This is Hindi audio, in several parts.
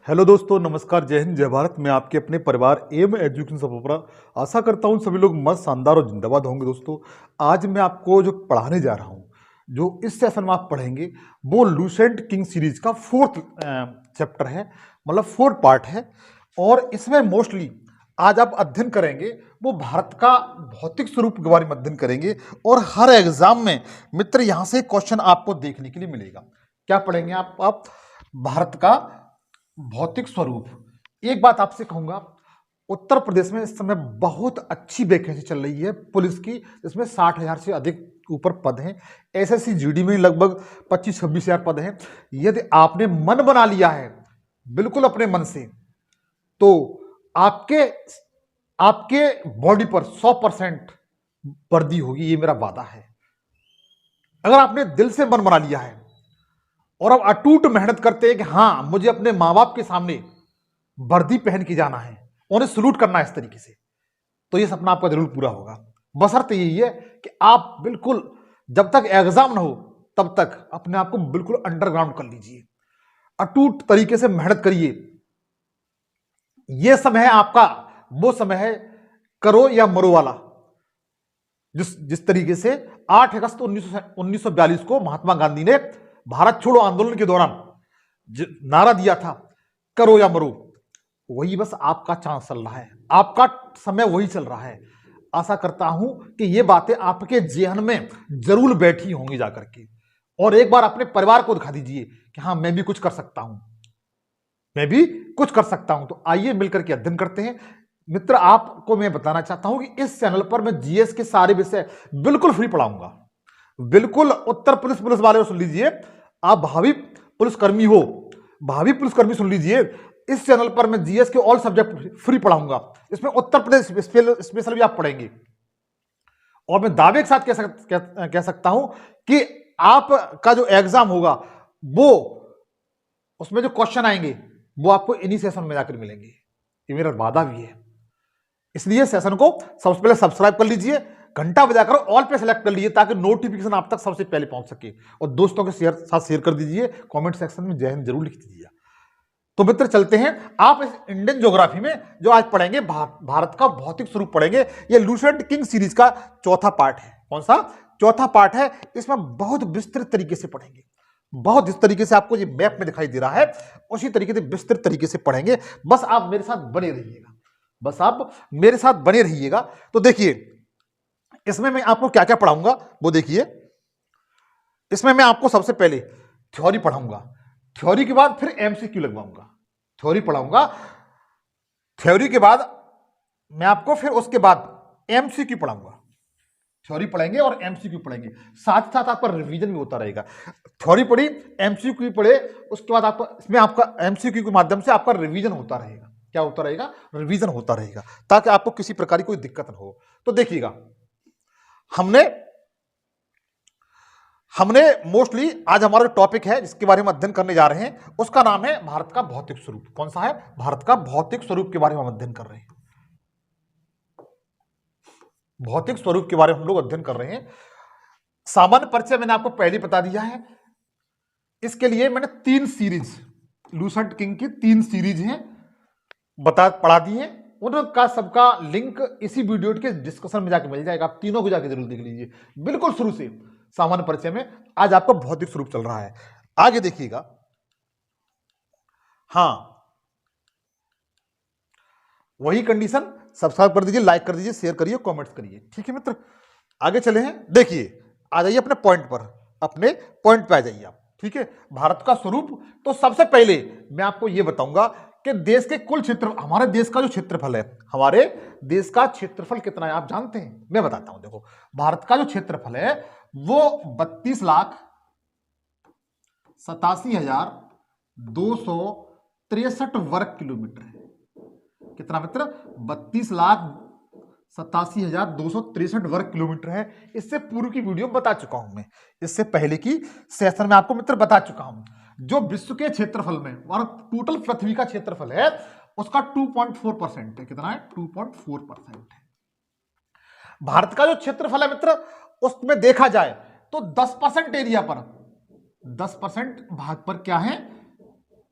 हेलो दोस्तों, नमस्कार, जय हिंद, जय भारत। मैं आपके अपने परिवार एम एजुकेशन सपोरा आशा करता हूँ सभी लोग मस्त, शानदार और जिंदाबाद होंगे। दोस्तों, आज मैं आपको जो पढ़ाने जा रहा हूँ, जो इस सेशन में आप पढ़ेंगे, वो लूसेंट किंग सीरीज का फोर्थ चैप्टर है, मतलब फोर्थ पार्ट है। और इसमें मोस्टली आज आप अध्ययन करेंगे वो भारत का भौतिक स्वरूप के बारे में अध्ययन करेंगे। और हर एग्जाम में मित्र यहाँ से क्वेश्चन आपको देखने के लिए मिलेगा। क्या पढ़ेंगे आप भारत का भौतिक स्वरूप। एक बात आपसे कहूंगा, उत्तर प्रदेश में इस समय बहुत अच्छी वैकेंसी चल रही है पुलिस की, जिसमें 60,000 से अधिक ऊपर पद हैं। एसएससी जीडी में लगभग 25-26 हजार पद हैं। यदि आपने मन बना लिया है बिल्कुल अपने मन से, तो आपके आपके बॉडी पर 100% वर्दी होगी, ये मेरा वादा है। अगर आपने दिल से मन बना लिया है और अब अटूट मेहनत करते हैं कि हाँ, मुझे अपने माँ बाप के सामने वर्दी पहन के जाना है, उन्हें सलूट करना है इस तरीके से, तो ये सपना आपका जरूर पूरा होगा। बशर्ते यही है कि आप बिल्कुल जब तक एग्जाम ना हो तब तक अपने आप को बिल्कुल अंडरग्राउंड कर लीजिए, अटूट तरीके से मेहनत करिए। यह समय है आपका, वो समय है करो या मरो वाला। जिस तरीके से 8 अगस्त 1942 को महात्मा गांधी ने भारत छोड़ो आंदोलन के दौरान नारा दिया था, करो या मरो, वही बस आपका चांस चल रहा है, आपका समय वही चल रहा है। आशा करता हूं कि ये बातें आपके जेहन में जरूर बैठी होंगी जाकर के, और एक बार अपने परिवार को दिखा दीजिए कि हाँ, मैं भी कुछ कर सकता हूं, मैं भी कुछ कर सकता हूं। तो आइए मिलकर के अध्ययन करते हैं। मित्र, आपको मैं बताना चाहता हूं कि इस चैनल पर मैं जीएस के सारे विषय बिल्कुल फ्री पढ़ाऊंगा। बिल्कुल उत्तर प्रदेश पुलिस वाले सुन लीजिए, आप भावी पुलिसकर्मी हो, भावी पुलिसकर्मी सुन लीजिए, इस चैनल पर मैं जीएस के ऑल सब्जेक्ट फ्री पढ़ाऊंगा। इसमें उत्तर प्रदेश स्पेशल भी आप पढ़ेंगे। और मैं दावे के साथ कह सकता हूं कि आपका जो एग्जाम होगा, वो उसमें जो क्वेश्चन आएंगे वो आपको इन्हीं सेशन में जाकर मिलेंगे, ये मेरा वादा भी है। इसलिए सेशन को सबसे पहले सब्सक्राइब कर लीजिए, घंटा बजाकर ऑल पे सेलेक्ट कर लीजिए, ताकि नोटिफिकेशन आप तक सबसे पहले पहुंच सके। और दोस्तों के साथ शेयर कर दीजिए, कमेंट सेक्शन में जय हिंद जरूर लिख दीजिए। तो मित्र, चलते हैं। आप इस इंडियन ज्योग्राफी में जो आज पढ़ेंगे, भारत का भौतिक स्वरूप पढ़ेंगे। ये लूसेंट किंग सीरीज का चौथा पार्ट है। कौन सा चौथा पार्ट है? इसमें बहुत विस्तृत तरीके से पढ़ेंगे, बहुत जिस तरीके से आपको ये मैप में दिखाई दे रहा है उसी तरीके से विस्तृत तरीके से पढ़ेंगे। बस आप मेरे साथ बने रहिएगा, बस आप मेरे साथ बने रहिएगा। तो देखिए, इसमें मैं आपको क्या क्या पढ़ाऊंगा वो देखिए। इसमें मैं आपको सबसे पहले थ्योरी पढ़ाऊंगा, थ्योरी के बाद फिर एमसीक्यू लगवाऊंगा। थ्योरी पढ़ाऊंगा, थ्योरी के बाद मैं आपको फिर उसके बाद एमसीक्यू पढ़ाऊंगा। थ्योरी पढ़ेंगे और एमसीक्यू पढ़ेंगे, साथ साथ आपका रिवीजन भी होता रहेगा। थ्योरी पढ़ी, एमसीक्यू पढ़े, उसके बाद आपका इसमें आपका एमसीक्यू के माध्यम से आपका रिवीजन होता रहेगा। क्या होता रहेगा? रिवीजन होता रहेगा, ताकि आपको किसी प्रकार की कोई दिक्कत न हो। तो देखिएगा, हमने मोस्टली आज हमारा टॉपिक है जिसके बारे में अध्ययन करने जा रहे हैं, उसका नाम है भारत का भौतिक स्वरूप। कौन सा है? भारत का भौतिक स्वरूप के बारे में हम अध्ययन कर रहे हैं। भौतिक स्वरूप के बारे में हम लोग अध्ययन कर रहे हैं। सामान्य परिचय मैंने आपको पहले बता दिया है। इसके लिए मैंने 3 सीरीज, लूसेंट किंग की 3 सीरीज हैं, पढ़ा दी है। उनका सबका लिंक इसी वीडियो के डिस्कशन में जाके मिल जाएगा, आप तीनों को जाके जरूर देख लीजिए, बिल्कुल शुरू से। सामान्य परिचय में आज आपका भौतिक स्वरूप चल रहा है। आगे देखिएगा, हाँ, वही कंडीशन, सब्सक्राइब कर दीजिए, लाइक कर दीजिए, शेयर करिए, कमेंट्स करिए। ठीक है मित्र, आगे चले हैं। देखिए, आ जाइए अपने पॉइंट पर, अपने पॉइंट पे आ जाइए आप। ठीक है, भारत का स्वरूप। तो सबसे पहले मैं आपको यह बताऊंगा कि देश के कुल क्षेत्र, हमारे देश का जो क्षेत्रफल है, हमारे देश का क्षेत्रफल कितना है आप जानते हैं? मैं बताता हूं। देखो, भारत का जो क्षेत्रफल है वो 32,87,263 वर्ग किलोमीटर है। कितना मित्र? 32,87,263 वर्ग किलोमीटर है। इससे पूर्व की वीडियो में बता चुका हूं मैं, इससे पहले की सेशन में आपको मित्र बता चुका हूं। जो विश्व के क्षेत्रफल में और टोटल पृथ्वी का क्षेत्रफल है उसका 2.4% है। कितना है? 2.4% है। भारत का जो क्षेत्रफल है मित्र, उसमें देखा जाए तो 10% एरिया पर, 10% भाग पर क्या है?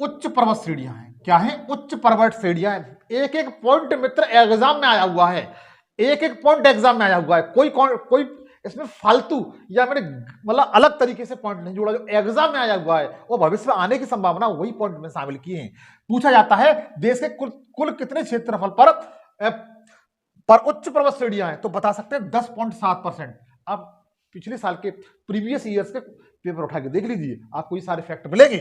उच्च पर्वत श्रेणियां हैं। क्या है? उच्च पर्वत श्रेणियां हैं। एक एक पॉइंट मित्र एग्जाम में आया हुआ है, एक एक पॉइंट एग्जाम में आया हुआ है। कोई इसमें फालतू या मैंने मतलब अलग तरीके से पॉइंट नहीं जोड़ा, जो एग्जाम में आया हुआ है और भविष्य में आने की संभावना वही पॉइंट में शामिल किए हैं। पूछा जाता है देश के कुल कितने क्षेत्रफल पर उच्च पर्वत श्रेणियां हैं, तो बता सकते हैं 10.7%। अब पिछले साल के प्रीवियस ईयर्स के पेपर उठा के देख लीजिए, आपको ये सारे फैक्ट मिलेंगे।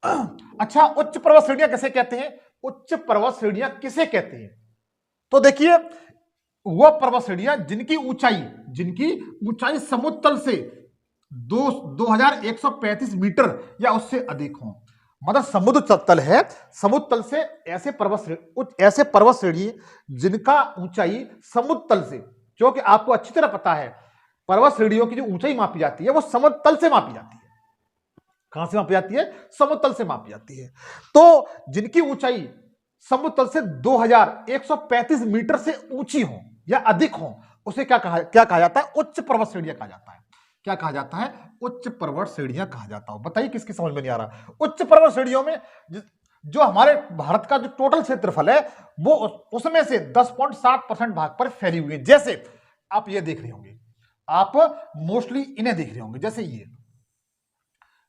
अच्छा, उच्च पर्वत श्रेणियां किसे कहते हैं? उच्च पर्वत श्रेणियां किसे कहते हैं? तो देखिए, वह पर्वत श्रेणियां जिनकी ऊंचाई समुद्र तल से 2135 मीटर या उससे अधिक हो। मतलब समुद्र तल है, समुद्र तल से ऐसे पर्वत श्रेणी जिनका ऊंचाई समुद्र तल से, क्योंकि आपको अच्छी तरह पता है पर्वत श्रेणियों की जो ऊंचाई मापी जाती है वो समुद्र तल से मापी जाती है। कहां से मापी जाती है? समुद्र तल से मापी जाती है। तो जिनकी ऊंचाई समुद्र तल से 2135 मीटर से ऊंची हो या अधिक हो, उसे क्या कहा जाता है? उच्च पर्वत श्रेणियां कहा जाता है। क्या कहा जाता है? उच्च पर्वत श्रेणियां कहा जाता है। बताइए किसकी समझ में नहीं आ रहा? उच्च पर्वत श्रेणियों में जो हमारे भारत का जो टोटल क्षेत्रफल है वो उसमें से 10.7% भाग पर फैली हुई है। जैसे आप ये देख रहे होंगे, आप मोस्टली इन्हें देख रहे होंगे, जैसे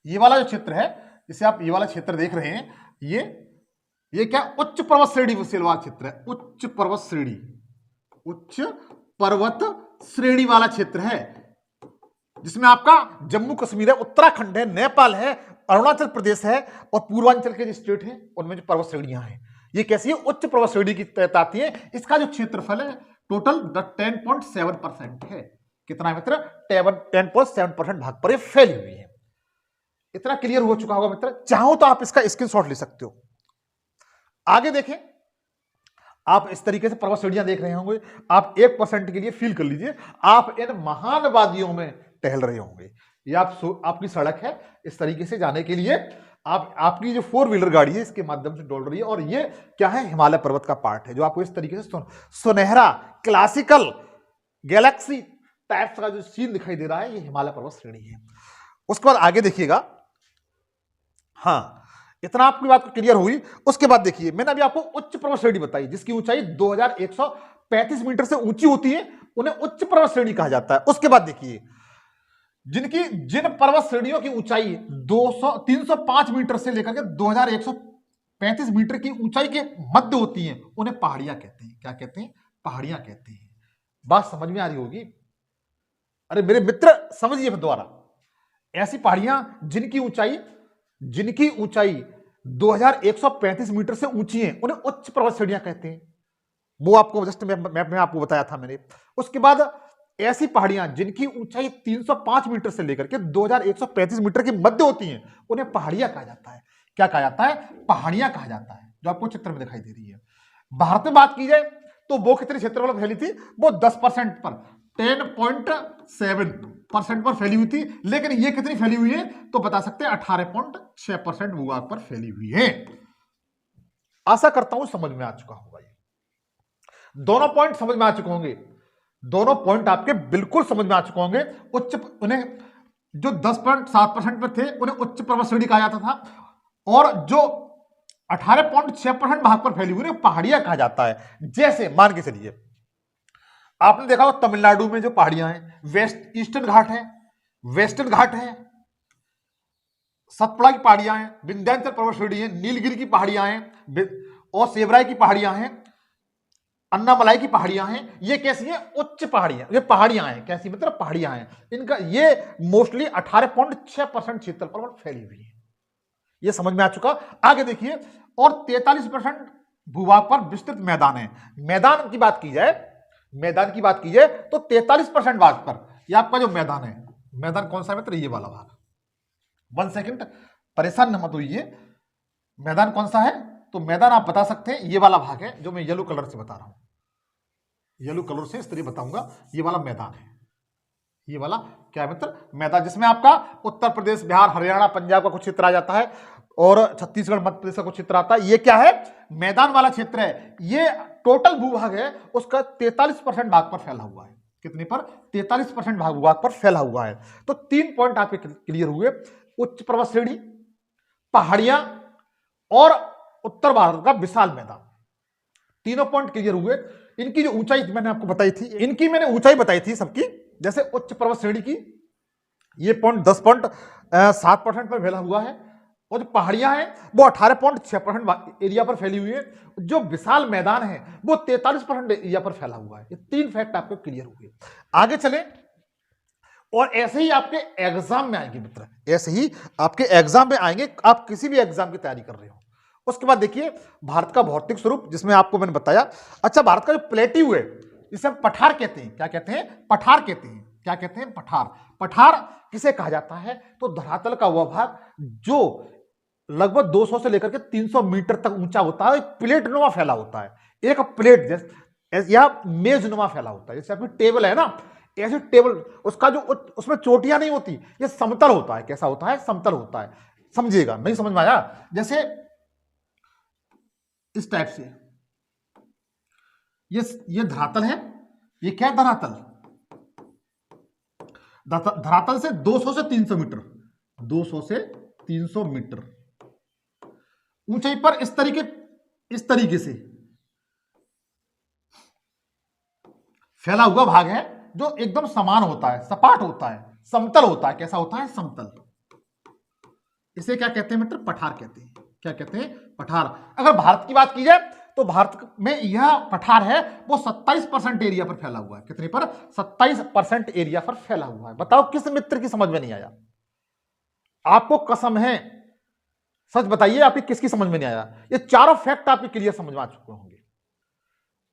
ये वाला जो क्षेत्र है, जिसे आप ये वाला क्षेत्र देख रहे हैं, ये क्या? उच्च पर्वत श्रेणी से वाला क्षेत्र है। उच्च पर्वत श्रेणी वाला क्षेत्र है, जिसमें आपका जम्मू कश्मीर है, उत्तराखंड है, नेपाल है, अरुणाचल प्रदेश है और पूर्वांचल के जो स्टेट है उनमें जो पर्वत श्रेणियां हैं, ये कैसी है? उच्च पर्वत श्रेणी की तहत आती है। इसका जो क्षेत्रफल है टोटल 10.7% है। कितना मित्र? 10.7% भाग पर फैली हुई है। इतना क्लियर हो चुका होगा मित्र। चाहो तो आप इसका स्क्रीनशॉट ले सकते हो। आगे देखें, आप इस तरीके से पर्वत श्रेणियां देख रहे होंगे। आप 1% के लिए फील कर लीजिए, आप इन महान वादियों में टहल रहे होंगे। ये आपकी सड़क है, इस तरीके से जाने के लिए आपकी जो 4 व्हीलर गाड़ी है इसके माध्यम से डोल रही है। और ये क्या है? हिमालय पर्वत का पार्ट है, जो आपको इस तरीके से सुनहरा क्लासिकल गैलेक्सी टाइप का जो सीन दिखाई दे रहा है, ये हिमालय पर्वत श्रेणी है। उसके बाद आगे देखिएगा। हाँ, इतना आपकी बात क्लियर हुई। उसके बाद देखिए, मैंने अभी आपको उच्च पर्वत श्रेणी बताई जिसकी ऊंचाई 2135 मीटर से ऊंची होती है, उन्हें उच्च पर्वत श्रेणी कहा जाता है। उसके बाद देखिए, जिन पर्वत श्रेणियों की ऊंचाई 305 मीटर से लेकर के 2135 मीटर की ऊंचाई के मध्य होती हैं, उन्हें पहाड़ियां कहते हैं। क्या कहते हैं? पहाड़ियां कहते हैं। बात समझ में आ रही होगी? अरे मेरे मित्र समझिए दोबारा, ऐसी पहाड़ियां जिनकी ऊंचाई 2135 मीटर से ऊंची है, उन्हें उच्च पर्वत श्रेणियां कहते हैं। वो आपको जस्ट मैप में आपको बताया था मैंने। उसके बाद ऐसी पहाड़ियां जिनकी ऊंचाई 305 मीटर से लेकर के 2135 मीटर के मध्य होती हैं, उन्हें पहाड़ियां कहा जाता है। क्या कहा जाता है? पहाड़ियां कहा जाता है, जो आपको चित्र में दिखाई दे रही है। भारत में बात की जाए तो वो कितने क्षेत्रफल में फैली थी? वो 10% पर 10.7% पर फैली हुई थी। लेकिन ये कितनी फैली हुई है? तो बता सकते हैं 18.6% भूभाग पर फैली हुई है। आशा करता हूं समझ में आ चुका होगा। ये दोनों पॉइंट समझ में आ चुके होंगे। दोनों पॉइंट आपके बिल्कुल समझ में आ चुके होंगे। उन्हें जो 10.7% पर थे उन्हें उच्च पर्वत श्रेणी कहा जाता था, और जो 18.6% भाग पर फैली हुई पहाड़ियां कहा जाता है। जैसे मान के चलिए, आपने देखा हो तमिलनाडु में जो पहाड़ियां हैं, ईस्टर्न घाट है, सतपुड़ा की पहाड़ियां हैं, विंध्याचल पर्वत श्रेणी है, नीलगिरी की पहाड़ियां हैं और सेवराई की पहाड़ियां हैं, अन्नामलाई की पहाड़ियां हैं। ये कैसी हैं? उच्च पहाड़ियां। ये पहाड़ियां हैं कैसी? मतलब पहाड़ियां हैं। इनका ये मोस्टली 18.6% क्षेत्रफल पर फैली हुई है। ये समझ में आ चुका। आगे देखिए, और 43% भूभाग पर विस्तृत मैदान है। मैदान की बात की जाए तो 43% भाग पर ये आपका जो मैदान है, मैदान कौन सा है मित्र? ये वाला भाग। 1 सेकंड, परेशान न मत होइए। मैदान कौन सा है? तो मैदान आप बता सकते हैं, ये वाला भाग है जो मैं येलो कलर से बता रहा हूं। येलो कलर से इस तरह बताऊंगा, ये वाला मैदान है। ये वाला क्या है मित्र? मैदान, जिसमें आपका उत्तर प्रदेश, बिहार, हरियाणा, पंजाब का कुछ क्षेत्र आ जाता है और छत्तीसगढ़, मध्य प्रदेश का कुछ क्षेत्र आता है। ये क्या है? मैदान वाला क्षेत्र है। ये टोटल भूभाग है उसका 43% भाग पर फैला हुआ है। कितने पर? 43% भूभाग पर फैला हुआ है। तो 3 पॉइंट आपके क्लियर हुए। उच्च पर्वत श्रेणी, पहाड़ियां और उत्तर भारत का विशाल मैदान। तीनों पॉइंट क्लियर हुए। इनकी जो ऊंचाई मैंने आपको बताई थी, इनकी मैंने ऊंचाई बताई थी सबकी, जैसे उच्च पर्वत श्रेणी की ये पॉइंट 10.7% पर फैला हुआ है, और जो पहाड़ियां हैं वो 18.6% एरिया पर फैली हुई है, जो विशाल मैदान है वो 43% एरिया पर फैला हुआ है। ये तीन फैक्ट आपको क्लियर हुए। आगे चले, और ऐसे ही आपके एग्जाम में आएंगे मित्र, ऐसे ही आपके एग्जाम में आएंगे, आप किसी भी एग्जाम की तैयारी कर रहे हो। उसके बाद देखिए भारत का भौतिक स्वरूप, जिसमें आपको मैंने बताया। अच्छा, भारत का जो प्लेट्यू है इसे हम पठार कहते हैं। क्या कहते हैं? पठार कहते हैं। क्या कहते हैं? पठार। पठार किसे कहा जाता है? तो धरातल का वह भाग जो लगभग 200 से लेकर के 300 मीटर तक ऊंचा होता है, प्लेट नुमा फैला होता है। एक प्लेट जैसे या मेज नुमा फैला होता है, जैसे अपनी टेबल है ना, ऐसे टेबल, उसका जो उसमें चोटियां नहीं होती, ये समतल होता है। कैसा होता है? समतल होता है। समझिएगा, नहीं समझ में आया? जैसे इस टाइप से ये धरातल है। ये क्या है? धरातल। धरातल से 200 से 300 मीटर, 200 से 300 मीटर ऊंचाई पर इस तरीके से फैला हुआ भाग है, जो एकदम समान होता है, सपाट होता है, समतल होता है। कैसा होता है? समतल। इसे क्या कहते हैं मित्र? पठार कहते हैं। क्या कहते हैं? पठार। अगर भारत की बात की जाए तो भारत में यह पठार है वो 27% एरिया पर फैला हुआ है। कितने पर? 27% एरिया पर फैला हुआ है। बताओ किस मित्र की समझ में नहीं आया? आपको कसम है, सच बताइए, आपकी किसकी समझ में नहीं आया? ये चारों फैक्ट आपके क्लियर समझ में आ चुके होंगे।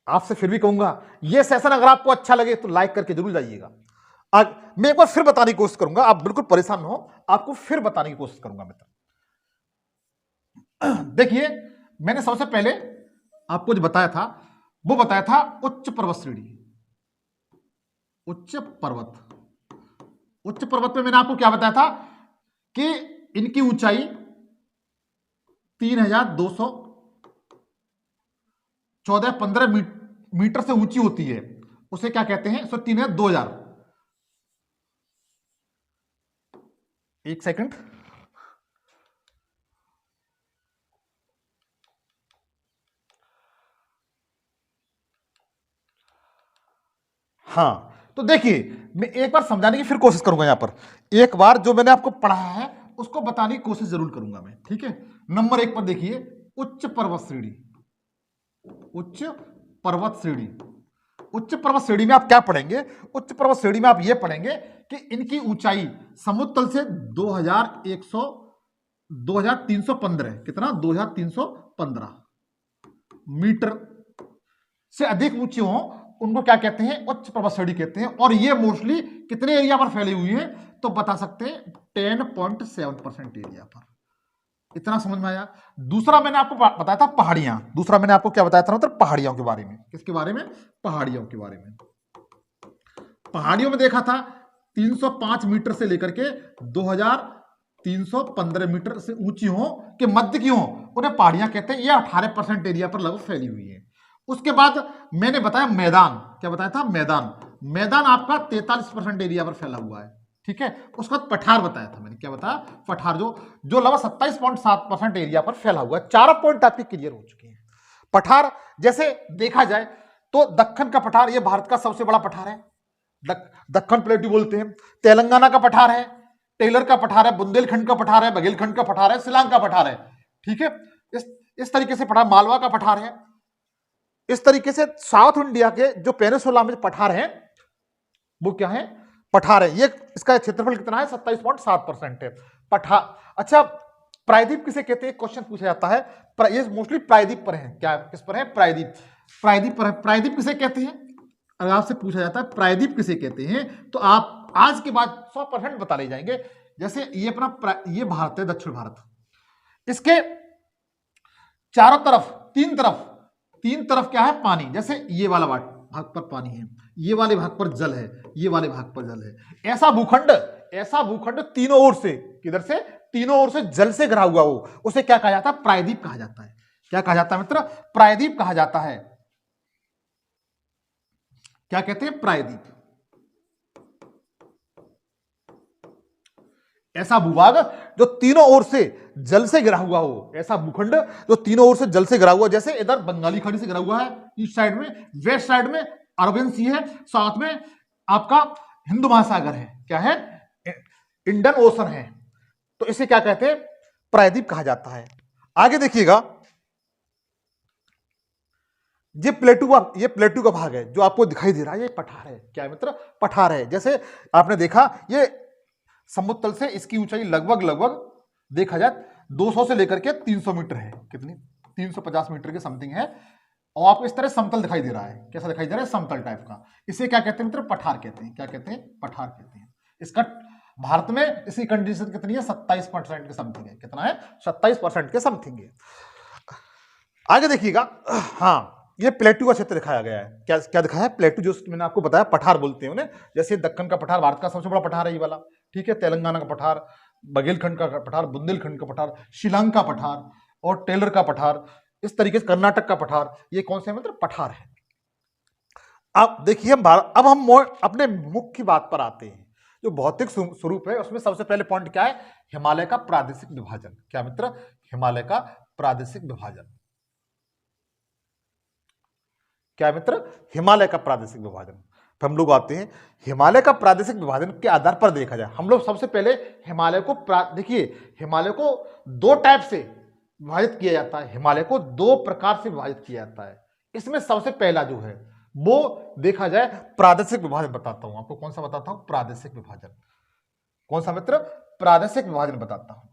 आपसे फिर भी कहूंगा, ये सेशन अगर आपको अच्छा लगे तो लाइक करके जरूर जाइएगा। आज मैं एक बार फिर बताने की कोशिश करूंगा, आप बिल्कुल परेशान न हो, आपको फिर बताने की कोशिश करूंगा मित्र। देखिए, मैंने सबसे पहले आपको जो बताया था वो बताया था उच्च पर्वत श्रेणी। उच्च पर्वत पे मैंने आपको क्या बताया था कि इनकी ऊंचाई 3214-15 मीटर से ऊंची होती है। उसे क्या कहते हैं? 2000। एक सेकंड। हाँ, तो देखिए, मैं एक बार समझाने की फिर कोशिश करूंगा। यहां पर एक बार जो मैंने आपको पढ़ाया है उसको बताने की कोशिश जरूर करूंगा मैं, ठीक है? नंबर 1 पर देखिए, उच्च पर्वत श्रेणी। उच्च पर्वत श्रेणी। उच्च पर्वत श्रेणी में आप क्या पढ़ेंगे? उच्च पर्वत श्रेणी में आप यह पढ़ेंगे कि इनकी ऊंचाई समुद्र तल से 2315, कितना? 2315 मीटर से अधिक ऊंचे हो, उनको क्या कहते हैं? उच्च पर्वत श्रेणी कहते हैं। और ये मोस्टली कितने एरिया पर फैली हुई है? तो बता सकते हैं 10.7% एरिया पर। इतना समझ में आया? दूसरा मैंने आपको बताया था पहाड़ियां। दूसरा मैंने आपको क्या बताया था मतलब? पहाड़ियों के बारे में। किसके बारे में? पहाड़ियों के बारे में। पहाड़ियों में देखा था 305 मीटर से लेकर के 2315 मीटर से ऊंची हो कि मध्य की हो, उन्हें पहाड़ियां कहते हैं। ये 18% एरिया पर लगभग फैली हुई है। उसके बाद मैंने बताया मैदान। क्या बताया था? मैदान आपका 43% एरिया पर फैला हुआ है, ठीक है? उसके बाद पठार बताया था मैंने। क्या बताया? पठार, जो लगभग 27.7% एरिया पर फैला हुआ है। चारों पॉइंट आपके क्लियर हो चुके हैं। पठार जैसे देखा जाए तो दक्कन का पठार, यह भारत का सबसे बड़ा पठार है, दक्कन प्लेटू बोलते हैं। तेलंगाना का पठार है, टेलर का पठार है, बुंदेलखंड का पठार है, बघेलखंड का पठार है, शिलांग का पठार है, ठीक है? इस तरीके से पठार, मालवा का पठार है। इस तरीके से साउथ इंडिया के जो पेनिसुला में पठार है वो क्या है? पठार है। ये इसका क्षेत्रफल कितना है? 27.7% है पठार। अच्छा, प्रायद्वीप किसे कहते हैं? क्वेश्चन पूछा जाता है। ये मोस्टली प्रायद्वीप पर है। क्या किस पर है? प्रायद्वीप पर है। प्रायद्वीप किसे कहते हैं? अगर आपसे पूछा जाता है प्रायद्वीप किसे कहते हैं, तो आप आज के बाद 100% बता ले जाएंगे। जैसे ये अपना ये भारत है, दक्षिण भारत, इसके चारों तरफ, तीन तरफ क्या है? पानी। जैसे ये वाला भाग पर पानी है, ये वाले भाग पर जल है, ये वाले भाग पर जल है। ऐसा भूखंड तीनों ओर से, किधर से? तीनों ओर से जल से घिरा हुआ हो, उसे क्या कहा जाता है? प्रायद्वीप कहा जाता है। क्या कहा जाता है मित्र? प्रायद्वीप कहा जाता है। क्या कहते हैं? प्रायद्वीप। ऐसा भूभाग जो तीनों ओर से जल से घिरा हुआ हो, ऐसा भूखंड जो तीनों ओर से जल से घिरा हुआ, जैसे इधर बंगाली खाड़ी से घिरा हुआ है ईस्ट साइड में, वेस्ट साइड में अरबियन सी है, साथ में आपका हिंदू महासागर है, क्या है, इंडियन ओशन है, तो इसे क्या कहते हैं, प्रायद्वीप कहा जाता है। आगे देखिएगा, ये प्लेटू का भाग है जो आपको दिखाई दे रहा है, ये पठार है, क्या है मित्र, पठार है। जैसे आपने देखा ये समुद्र तल से इसकी ऊंचाई लगभग देखा जाए 200 से लेकर के 300 मीटर है, कितनी, 350 मीटर के समथिंग है, और आपको इस तरह समतल दिखाई दे रहा है, कैसा दिखाई दे रहा है, समतल टाइप का। इसे क्या कहते हैं मित्र, पठार कहते हैं, क्या कहते हैं, पठार कहते हैं। इसका भारत में इसकी कंडीशन कितनी है, 27% के समथिंग है, कितना है, 27% के समथिंग है। आगे देखिएगा, हाँ ये प्लेटू का क्षेत्र दिखाया गया है, क्या क्या दिखाया है, प्लेटू, जो मैंने आपको बताया पठार बोलते हैं उन्हें, जैसे दक्कन का पठार भारत का सबसे बड़ा पठार है ये वाला, ठीक है, तेलंगाना का पठार, बघेलखंड का पठार, बुंदेलखंड का पठार, शिलांग का पठार और टेलर का पठार, इस तरीके से कर्नाटक का पठार, ये कौन से मतलब पठार है। अब देखिए अब हम अपने मुख्य बात पर आते हैं, जो भौतिक स्वरूप है उसमें सबसे पहले पॉइंट क्या है, हिमालय का प्रादेशिक विभाजन, क्या मित्र, हिमालय का प्रादेशिक विभाजन, क्या मित्र, हिमालय का प्रादेशिक विभाजन। फिर हम लोग आते हैं हिमालय का प्रादेशिक विभाजन के आधार पर देखा जाए, हम लोग सबसे पहले हिमालय को देखिए, हिमालय को दो टाइप से विभाजित किया जाता है, हिमालय को दो प्रकार से विभाजित किया जाता है। इसमें सबसे पहला जो है वो देखा जाए प्रादेशिक विभाजन, बताता हूं आपको, कौन सा बताता हूं, प्रादेशिक विभाजन, कौन सा मित्र, प्रादेशिक विभाजन बताता हूं।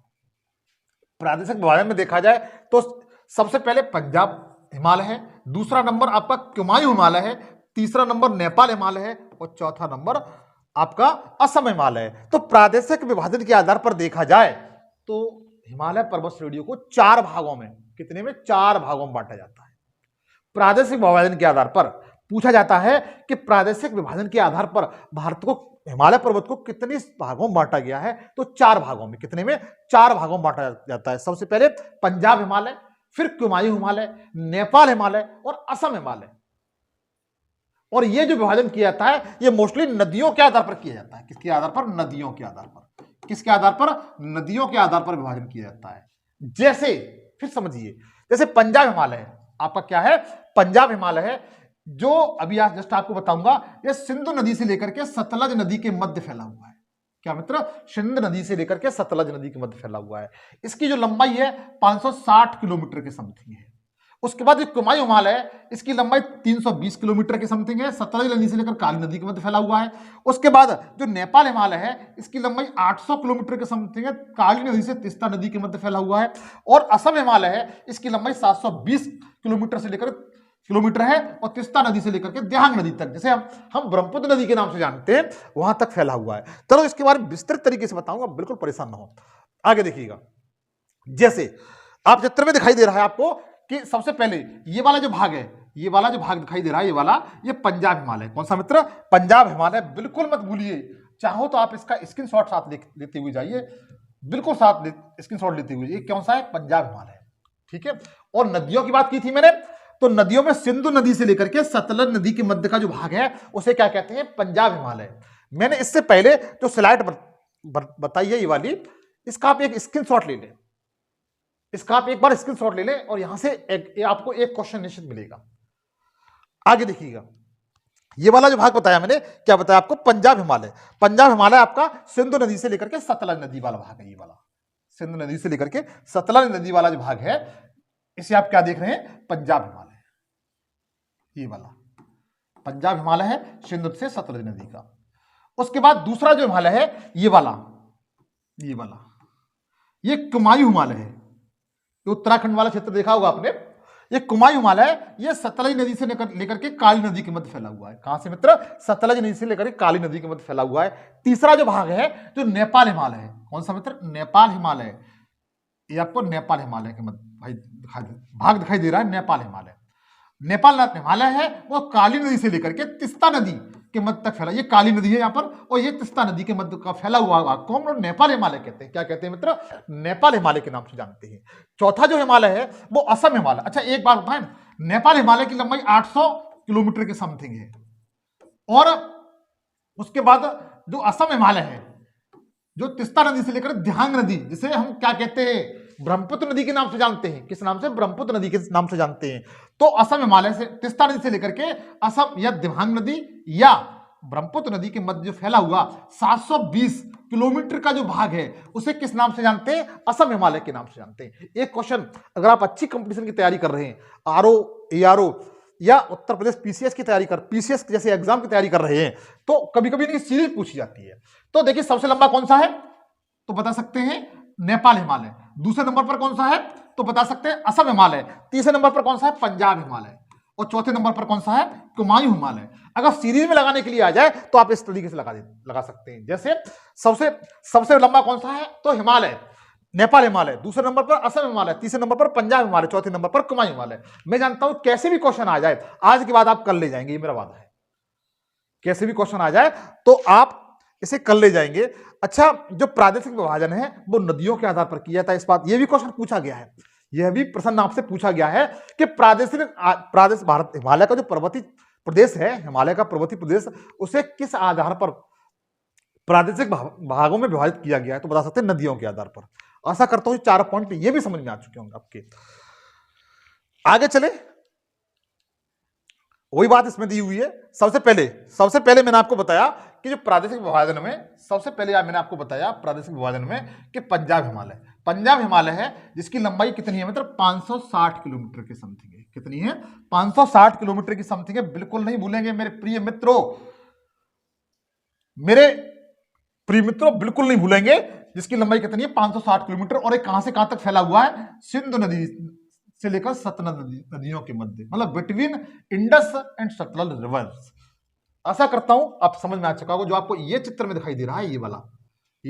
प्रादेशिक विभाजन में देखा जाए तो सबसे पहले पंजाब हिमालय है, दूसरा नंबर आपका कुमायूं हिमालय है, तीसरा नंबर नेपाल हिमालय है और चौथा नंबर आपका असम हिमालय है। तो प्रादेशिक विभाजन के आधार पर देखा जाए तो हिमालय पर्वत श्रेणियों को 4 भागों में, कितने में, 4 भागों में बांटा जाता है। प्रादेशिक विभाजन के आधार पर पूछा जाता है कि प्रादेशिक विभाजन के आधार पर भारत को, हिमालय पर्वत को कितने भागों में बांटा गया है, तो 4 भागों में, कितने में, 4 भागों में बांटा जाता है। सबसे पहले पंजाब हिमालय, फिर कुमायूं हिमालय, नेपाल हिमालय और असम हिमालय। और ये जो विभाजन किया जाता है ये मोस्टली नदियों के आधार पर किया जाता है, किसके आधार पर, नदियों के आधार पर, किसके आधार पर, नदियों के आधार पर विभाजन किया जाता है। जैसे फिर समझिए, जैसे पंजाब हिमालय है आपका, क्या है, पंजाब हिमालय है, जो अभी आज जस्ट आपको बताऊंगा, ये सिंधु नदी से लेकर के सतलज नदी के मध्य फैला हुआ है, क्या मित्र, सिंधु नदी से लेकर के सतलज नदी के मध्य फैला हुआ है। इसकी जो लंबाई है 560 किलोमीटर के समथिंग है। उसके बाद कुमायूं हिमालय है, इसकी लंबाई 320 किलोमीटर के समथिंग है, सतलज नदी से लेकर काली नदी के मध्य फैला हुआ है। उसके बाद जो नेपाल हिमालय है, इसकी लंबाई 800 किलोमीटर के समथिंग है, काली नदी से तीस्ता नदी के मध्य फैला हुआ है। और असम हिमालय है, इसकी लंबाई 720 किलोमीटर से लेकर किलोमीटर है और तीस्ता नदी से लेकर के देहांग नदी तक, जैसे हम ब्रह्मपुत्र नदी के नाम से जानते हैं, वहां तक फैला हुआ है। चलो इसके बारे में विस्तृत तरीके से बताऊंगा, बिल्कुल परेशान ना हो। आगे देखिएगा, जैसे आप चित्र में दिखाई दे रहा है आपको कि सबसे पहले ये वाला जो भाग है, ये वाला जो भाग दिखाई दे रहा है, ये वाला, ये पंजाब हिमालय, कौन सा मित्र, पंजाब हिमालय। बिल्कुल मत भूलिए, चाहो तो आप इसका स्क्रीनशॉट साथ लेते हुए जाइए, बिल्कुल साथ स्क्रीनशॉट लेते हुए, ये कौन सा है, पंजाब हिमालय, ठीक है। और नदियों की बात की थी मैंने, तो नदियों में सिंधु नदी से लेकर के सतलज नदी के मध्य का जो भाग है उसे क्या कहते हैं, पंजाब हिमालय। मैंने इससे पहले जो स्लाइड बताई है ये वाली, इसका आप एक स्क्रीनशॉट ले लें, इसका आप एक बार स्क्रीनशॉट ले लें और यहां से आपको एक क्वेश्चन निश्चित मिलेगा। आगे देखिएगा, ये वाला जो भाग बताया मैंने, क्या बताया आपको, पंजाब हिमालय। पंजाब हिमालय आपका सिंधु नदी से लेकर के सतलज नदी वाला भाग है, ये वाला सिंधु नदी से लेकर के सतलज नदी वाला जो भाग है, इसे आप क्या देख रहे हैं, पंजाब हिमालय, ये वाला पंजाब हिमालय है, सिंधु से सतलज नदी का। उसके बाद दूसरा जो हिमालय है, ये वाला, ये कुमायूं हिमालय है, उत्तराखंड वाला क्षेत्र देखा होगा आपने, ये कुमायूं हिमालय है, ये सतलज नदी से लेकर के काली नदी के मध्य फैला हुआ है। कहां से मित्र, सतलज नदी से लेकर के काली नदी के मध्य फैला हुआ है। तीसरा जो भाग है जो नेपाल हिमालय है, कौन सा मित्र, नेपाल हिमालय, ये आपको नेपाल हिमालय के मध्य भाग दिखाई दे रहा है, नेपाल हिमालय। नेपाल हिमालय है वो काली नदी से लेकर के तीस्ता नदी के मध्य तक फैला, ये काली नदी है यहाँ पर, और ये तीस्ता नदी के मध्य का फैला हुआ भाग को हम लोग नेपाल हिमालय कहते हैं। क्या कहते हैं मित्र, नेपाल हिमालय के नाम से जानते हैं। चौथा जो हिमालय है वो असम हिमालय। अच्छा एक बात बताएं, नेपाल हिमालय की लंबाई 800 किलोमीटर के समथिंग है, और उसके बाद जो असम हिमालय है जो तीस्ता नदी से लेकर दिहांग नदी, जिसे हम क्या कहते हैं, ब्रह्मपुत्र नदी के नाम से जानते हैं। किस नाम से? ब्रह्मपुत्र नदी के नाम से जानते हैं। तो असम हिमालय से तीस्ता नदी से लेकर के असम या दिहांग नदी या ब्रह्मपुत्र नदी के मध्य जो फैला हुआ 720 किलोमीटर का जो भाग है उसे किस नाम से जानते हैं? असम हिमालय के नाम से जानते हैं। एक क्वेश्चन, अगर आप अच्छी कंपटीशन की तैयारी कर रहे हैं, आरओ, एआरओ या उत्तर प्रदेश पीसीएस की तैयारी कर, पीसीएस जैसे एग्जाम की तैयारी कर रहे हैं, तो कभी कभी इनकी सीरीज पूछी जाती है। तो देखिए सबसे लंबा कौन सा है तो बता सकते हैं नेपाल हिमालय। दूसरे नंबर पर कौन सा है तो बता सकते हैं असम हिमालय। तीसरे नंबर पर कौन सा है? पंजाब हिमालय। और चौथे नंबर पर कौन सा है? कुमायूं हिमालय। अगर सीरीज में लगाने के लिए आ जाए तो आप इस तरीके से लगा सकते हैं। जैसे सबसे लंबा कौन सा है तो हिमालय, नेपाल हिमालय। दूसरे नंबर पर असम हिमालय, तीसरे नंबर पर पंजाब हिमालय, चौथे नंबर पर कुमायूं हिमालय। मैं जानता हूं कैसे भी क्वेश्चन आ जाए आज के बाद आप कर ले जाएंगे, ये मेरा वादा है। कैसे भी क्वेश्चन आ जाए तो आप इसे कर ले जाएंगे। अच्छा, जो प्रादेशिक विभाजन है वो नदियों के आधार पर किया जाता है। इस बात ये भी क्वेश्चन पूछा गया है, यह भी प्रश्न आपसे पूछा गया है कि प्रादेश भारत हिमालय का जो पर्वतीय प्रदेश है, हिमालय का पर्वतीय प्रदेश, उसे किस आधार पर प्रादेशिक भागों में विभाजित किया गया है? तो बता सकते हैं नदियों के आधार पर। आशा करता हूं 4 पॉइंट ये भी समझ में आ चुके होंगे आपके। आगे चले, वही बात इसमें दी हुई है। सबसे पहले मैंने आपको बताया कि जो प्रादेशिक विभाजन में सबसे पहले मैंने आपको बताया प्रादेशिक विभाजन में कि पंजाब हिमालय है, जिसकी लंबाई कितनी है? मतलब 560 किलोमीटर की समथिंग है। कितनी है? 560 किलोमीटर की समथिंग है। बिल्कुल नहीं भूलेंगे मेरे प्रिय मित्रों, बिल्कुल नहीं भूलेंगे। जिसकी लंबाई कितनी है? 560 किलोमीटर। और ये कहां से कहां तक फैला हुआ है? सिंधु नदी से लेकर सतलज नदियों के मध्य, मतलब between Indus and Sutlej rivers. आशा करता हूं आप समझ में आ चुका होगा। जो आपको ये चित्र में दिखाई दे रहा है, ये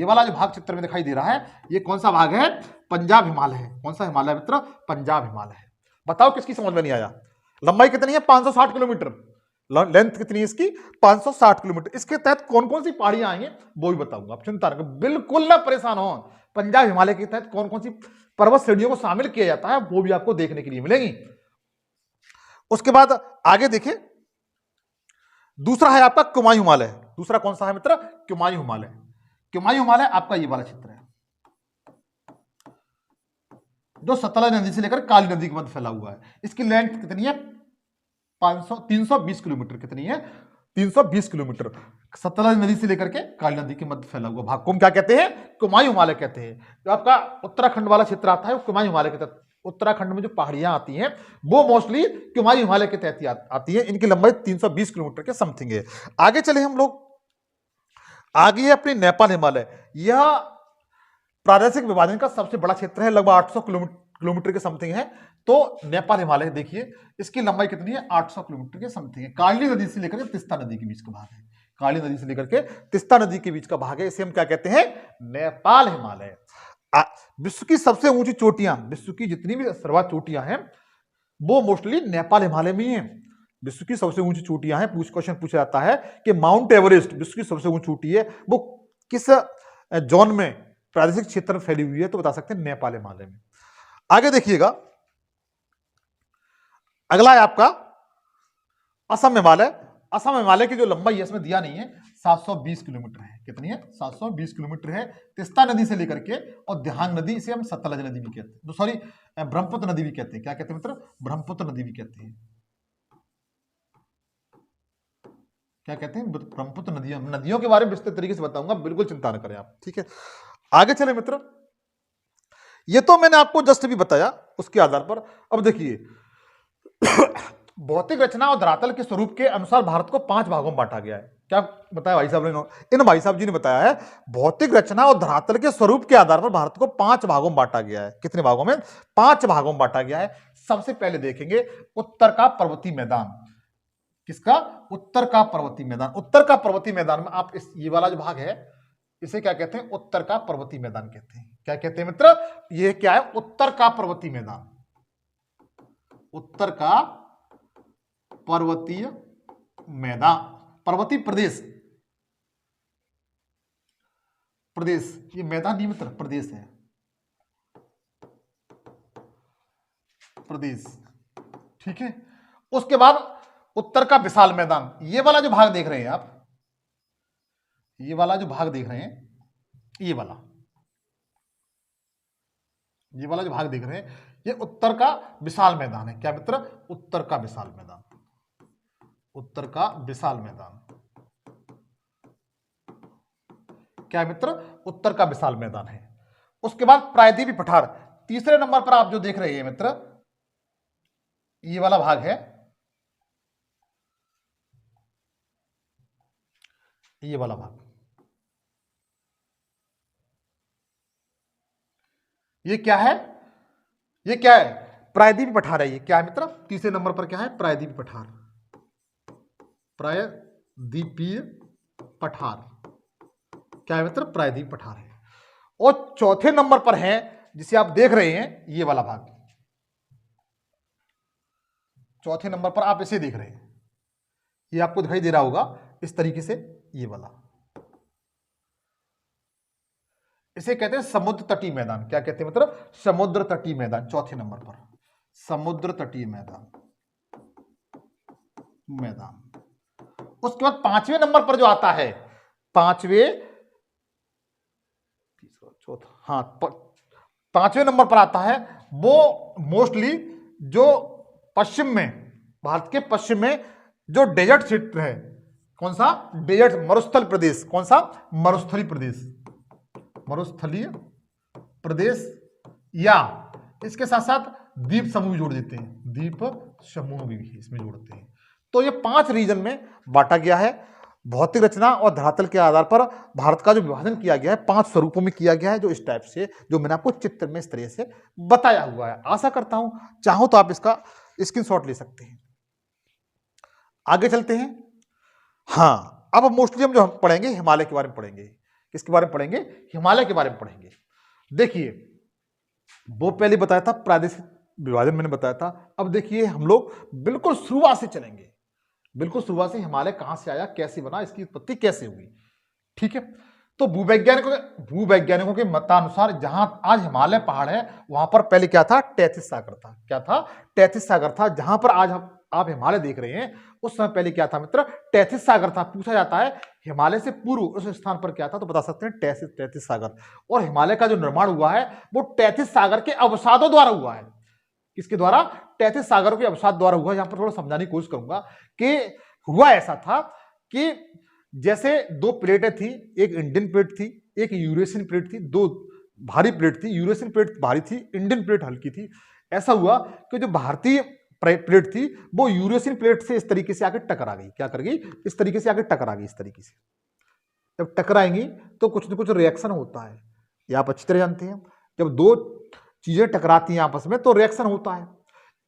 वाला जो भाग चित्र में दिखाई दे रहा है, ये कौन सा भाग है? पंजाब हिमालय है। कौन सा हिमालय मित्र? पंजाब हिमालय है। बताओ किसकी समझ में नहीं आया? लंबाई कितनी है? 560 किलोमीटर। लेंथ कितनी है इसकी? 560 किलोमीटर। इसके तहत कौन कौन सी पहाड़ियां आएंगे वो भी बताऊंगा, आप चिंता रखें, बिल्कुल ना परेशान हो। पंजाब हिमालय के तहत कौन कौन सी पर्वत श्रेणियों को शामिल किया जाता है वो भी आपको देखने के लिए मिलेगी। उसके बाद आगे देखिए, दूसरा है आपका कुमायूं हिमालय। दूसरा कौन सा है मित्र? कुमायूं हिमालय आपका ये वाला क्षेत्र है जो सतलज नदी से लेकर काली नदी के मध्य फैला हुआ है। इसकी लेंथ कितनी है? 320 किलोमीटर। कितनी है? 320 किलोमीटर। सतलज नदी से लेकर के काली नदी के मध्य फैला हुआ भाग को हम क्या कहते हैं? कुमायूं हिमालय कहते हैं। जो आपका उत्तराखंड वाला क्षेत्र आता है वो कुमायूं हिमालय के तहत, उत्तराखंड में जो पहाड़ियां आती हैं वो मोस्टली कुमायूं हिमालय के तहत आती है। इनकी लंबाई 320 किलोमीटर के समथिंग है। आगे चले हम लोग, आगे है अपनी नेपाल हिमालय। यह प्रादेशिक विभाजन का सबसे बड़ा क्षेत्र है, लगभग 800 किलोमीटर के समथिंग है। तो नेपाल हिमालय देखिए, इसकी लंबाई कितनी है? 800 किलोमीटर के समथिंग है। काली नदी से लेकर तीस्ता नदी के बीच का भाग है। काली नदी से लेकर के तीस्ता नदी के बीच का भाग है, इसे हम क्या कहते हैं? नेपाल हिमालय। विश्व की सबसे ऊंची चोटियां, विश्व की जितनी भी सर्वाधिक चोटियां हैं वो मोस्टली नेपाल हिमालय में ही है। विश्व की सबसे ऊंची चोटियां हैं। क्वेश्चन पूछा जाता है कि माउंट एवरेस्ट विश्व की सबसे ऊंची चोटी है, वो किस जोन में, प्रादेशिक क्षेत्र में फैली हुई है? तो बता सकते हैं नेपाल हिमालय में। आगे देखिएगा, अगला है आपका असम हिमालय। असम हिमालय की जो लंबाई है इसमें दिया नहीं है, 720 किलोमीटर है। कितनी है? 720 किलोमीटर है। तीस्ता नदी से लेकर के और दिहांग नदी, इसे हम सतलज नदी भी कहते हैं, सॉरी ब्रह्मपुत्र नदी भी कहते हैं। क्या कहते हैं मित्र? ब्रह्मपुत्र नदी भी कहते हैं। क्या कहते हैं? ब्रह्मपुत्र नदियों के बारे में विस्तृत तरीके से बताऊंगा, बिल्कुल चिंता न करें आप, ठीक है। आगे चले मित्र, ये तो मैंने आपको जस्ट भी बताया उसके आधार पर। अब देखिए, भौतिक रचना और धरातल के स्वरूप के अनुसार भारत को 5 भागों में बांटा गया है। क्या बताया भाई साहब ने? इन भाई साहब जी ने बताया है, भौतिक रचना और धरातल के स्वरूप के आधार पर भारत को 5 भागों में बांटा गया है। कितने भागों में? 5 भागों में बांटा गया है। सबसे पहले देखेंगे उत्तर का पर्वतीय मैदान। किसका? उत्तर का पर्वतीय मैदान। उत्तर का पर्वतीय मैदान में आप ये वाला जो भाग है इसे क्या कहते हैं? उत्तर का पर्वतीय मैदान कहते हैं। क्या कहते हैं मित्र? ये क्या है? उत्तर का पर्वतीय मैदान। उत्तर का पर्वतीय मैदान, पर्वतीय प्रदेश, ये मैदान नहीं मित्र, प्रदेश है, प्रदेश, ठीक है। उसके बाद उत्तर का विशाल मैदान, ये वाला जो भाग देख रहे हैं आप, ये वाला जो भाग देख रहे हैं ये वाला जो भाग देख रहे हैं, ये उत्तर का विशाल मैदान है। क्या मित्र? उत्तर का विशाल मैदान, उत्तर का विशाल मैदान। क्या मित्र? उत्तर का विशाल मैदान है। उसके बाद प्रायद्वीपीय पठार, तीसरे नंबर पर आप जो देख रहे हैं मित्र, ये वाला भाग है, ये वाला भाग, ये क्या है? ये क्या है? प्रायद्वीपीय पठार है। ये क्या है मित्र? तीसरे नंबर पर क्या है? प्रायद्वीपीय पठार, प्रायद्वीपीय पठार। क्या है मित्र? प्रायद्वीपीय पठार है। और चौथे नंबर पर है, जिसे आप देख रहे हैं, ये वाला भाग, चौथे नंबर पर आप इसे देख रहे हैं, ये आपको दिखाई दे रहा होगा इस तरीके से, ये वाला, इसे कहते हैं समुद्र तटीय मैदान। क्या कहते हैं मित्र? समुद्र तटीय मैदान, चौथे नंबर पर समुद्र तटीय मैदान। उसके बाद पांचवें नंबर पर जो आता है, पांचवें नंबर पर आता है, वो मोस्टली जो पश्चिम में, भारत के पश्चिम में जो डेजर्ट क्षेत्र है, कौन सा? डेजर्ट, मरुस्थल प्रदेश। कौन सा? मरुस्थलीय प्रदेश, मरुस्थलीय प्रदेश, या इसके साथ साथ द्वीप समूह भी जोड़ देते हैं, द्वीप समूह भी इसमें जोड़ते हैं। तो ये 5 रीजन में बांटा गया है। भौतिक रचना और धरातल के आधार पर भारत का जो विभाजन किया गया है 5 स्वरूपों में किया गया है, जो इस टाइप से, जो मैंने आपको चित्र में इस तरह से बताया हुआ है। आशा करता हूं, चाहो तो आप इसका स्क्रीनशॉट ले सकते हैं। आगे चलते हैं। हाँ, अब मोस्टली हम जो पढ़ेंगे हिमालय के बारे में पढ़ेंगे। किसके बारे में पढ़ेंगे? हिमालय के बारे में पढ़ेंगे। देखिए, वो पहले बताया था, प्रादेशिक विभाजन मैंने बताया था। अब देखिए, हम लोग बिल्कुल शुरुआत से चलेंगे, बिल्कुल शुरुआत से, हिमालय कहां से आया, कैसे बना, इसकी उत्पत्ति कैसे हुई। ठीक है, तो भूवैज्ञानिकों के मतानुसार जहां आज हिमालय पहाड़ है, वहां पर पहले क्या था? टैथिस सागर था। क्या था? टैथिस सागर था। जहां पर आज आप हिमालय देख रहे हैं, उस समय पहले क्या था मित्र? टैथिस सागर था। पूछा जाता है हिमालय से पूर्व उस स्थान पर क्या था, तो बता सकते हैं टैथिस सागर। और हिमालय का जो निर्माण हुआ है वो टैथिस सागर के अवसादों द्वारा हुआ है। किसके द्वारा? टैथिस सागर के अवसाद द्वारा हुआ। यहां पर थोड़ा समझाने की कोशिश करूंगा कि हुआ ऐसा था कि जैसे 2 प्लेटें थी, एक इंडियन प्लेट थी, एक यूरेशियन प्लेट थी, 2 भारी प्लेट थी। यूरेशियन प्लेट भारी थी, इंडियन प्लेट हल्की थी। ऐसा हुआ कि जो भारतीय प्लेट थी वो यूरेशियन प्लेट से इस तरीके से आके टकरा गई। क्या कर गई? इस तरीके से आके टकरा गई। इस तरीके से जब टकराएंगी तो कुछ न कुछ रिएक्शन होता है, ये आप अच्छी तरह जानते हैं। जब 2 चीजें टकराती हैं आपस में तो रिएक्शन होता है।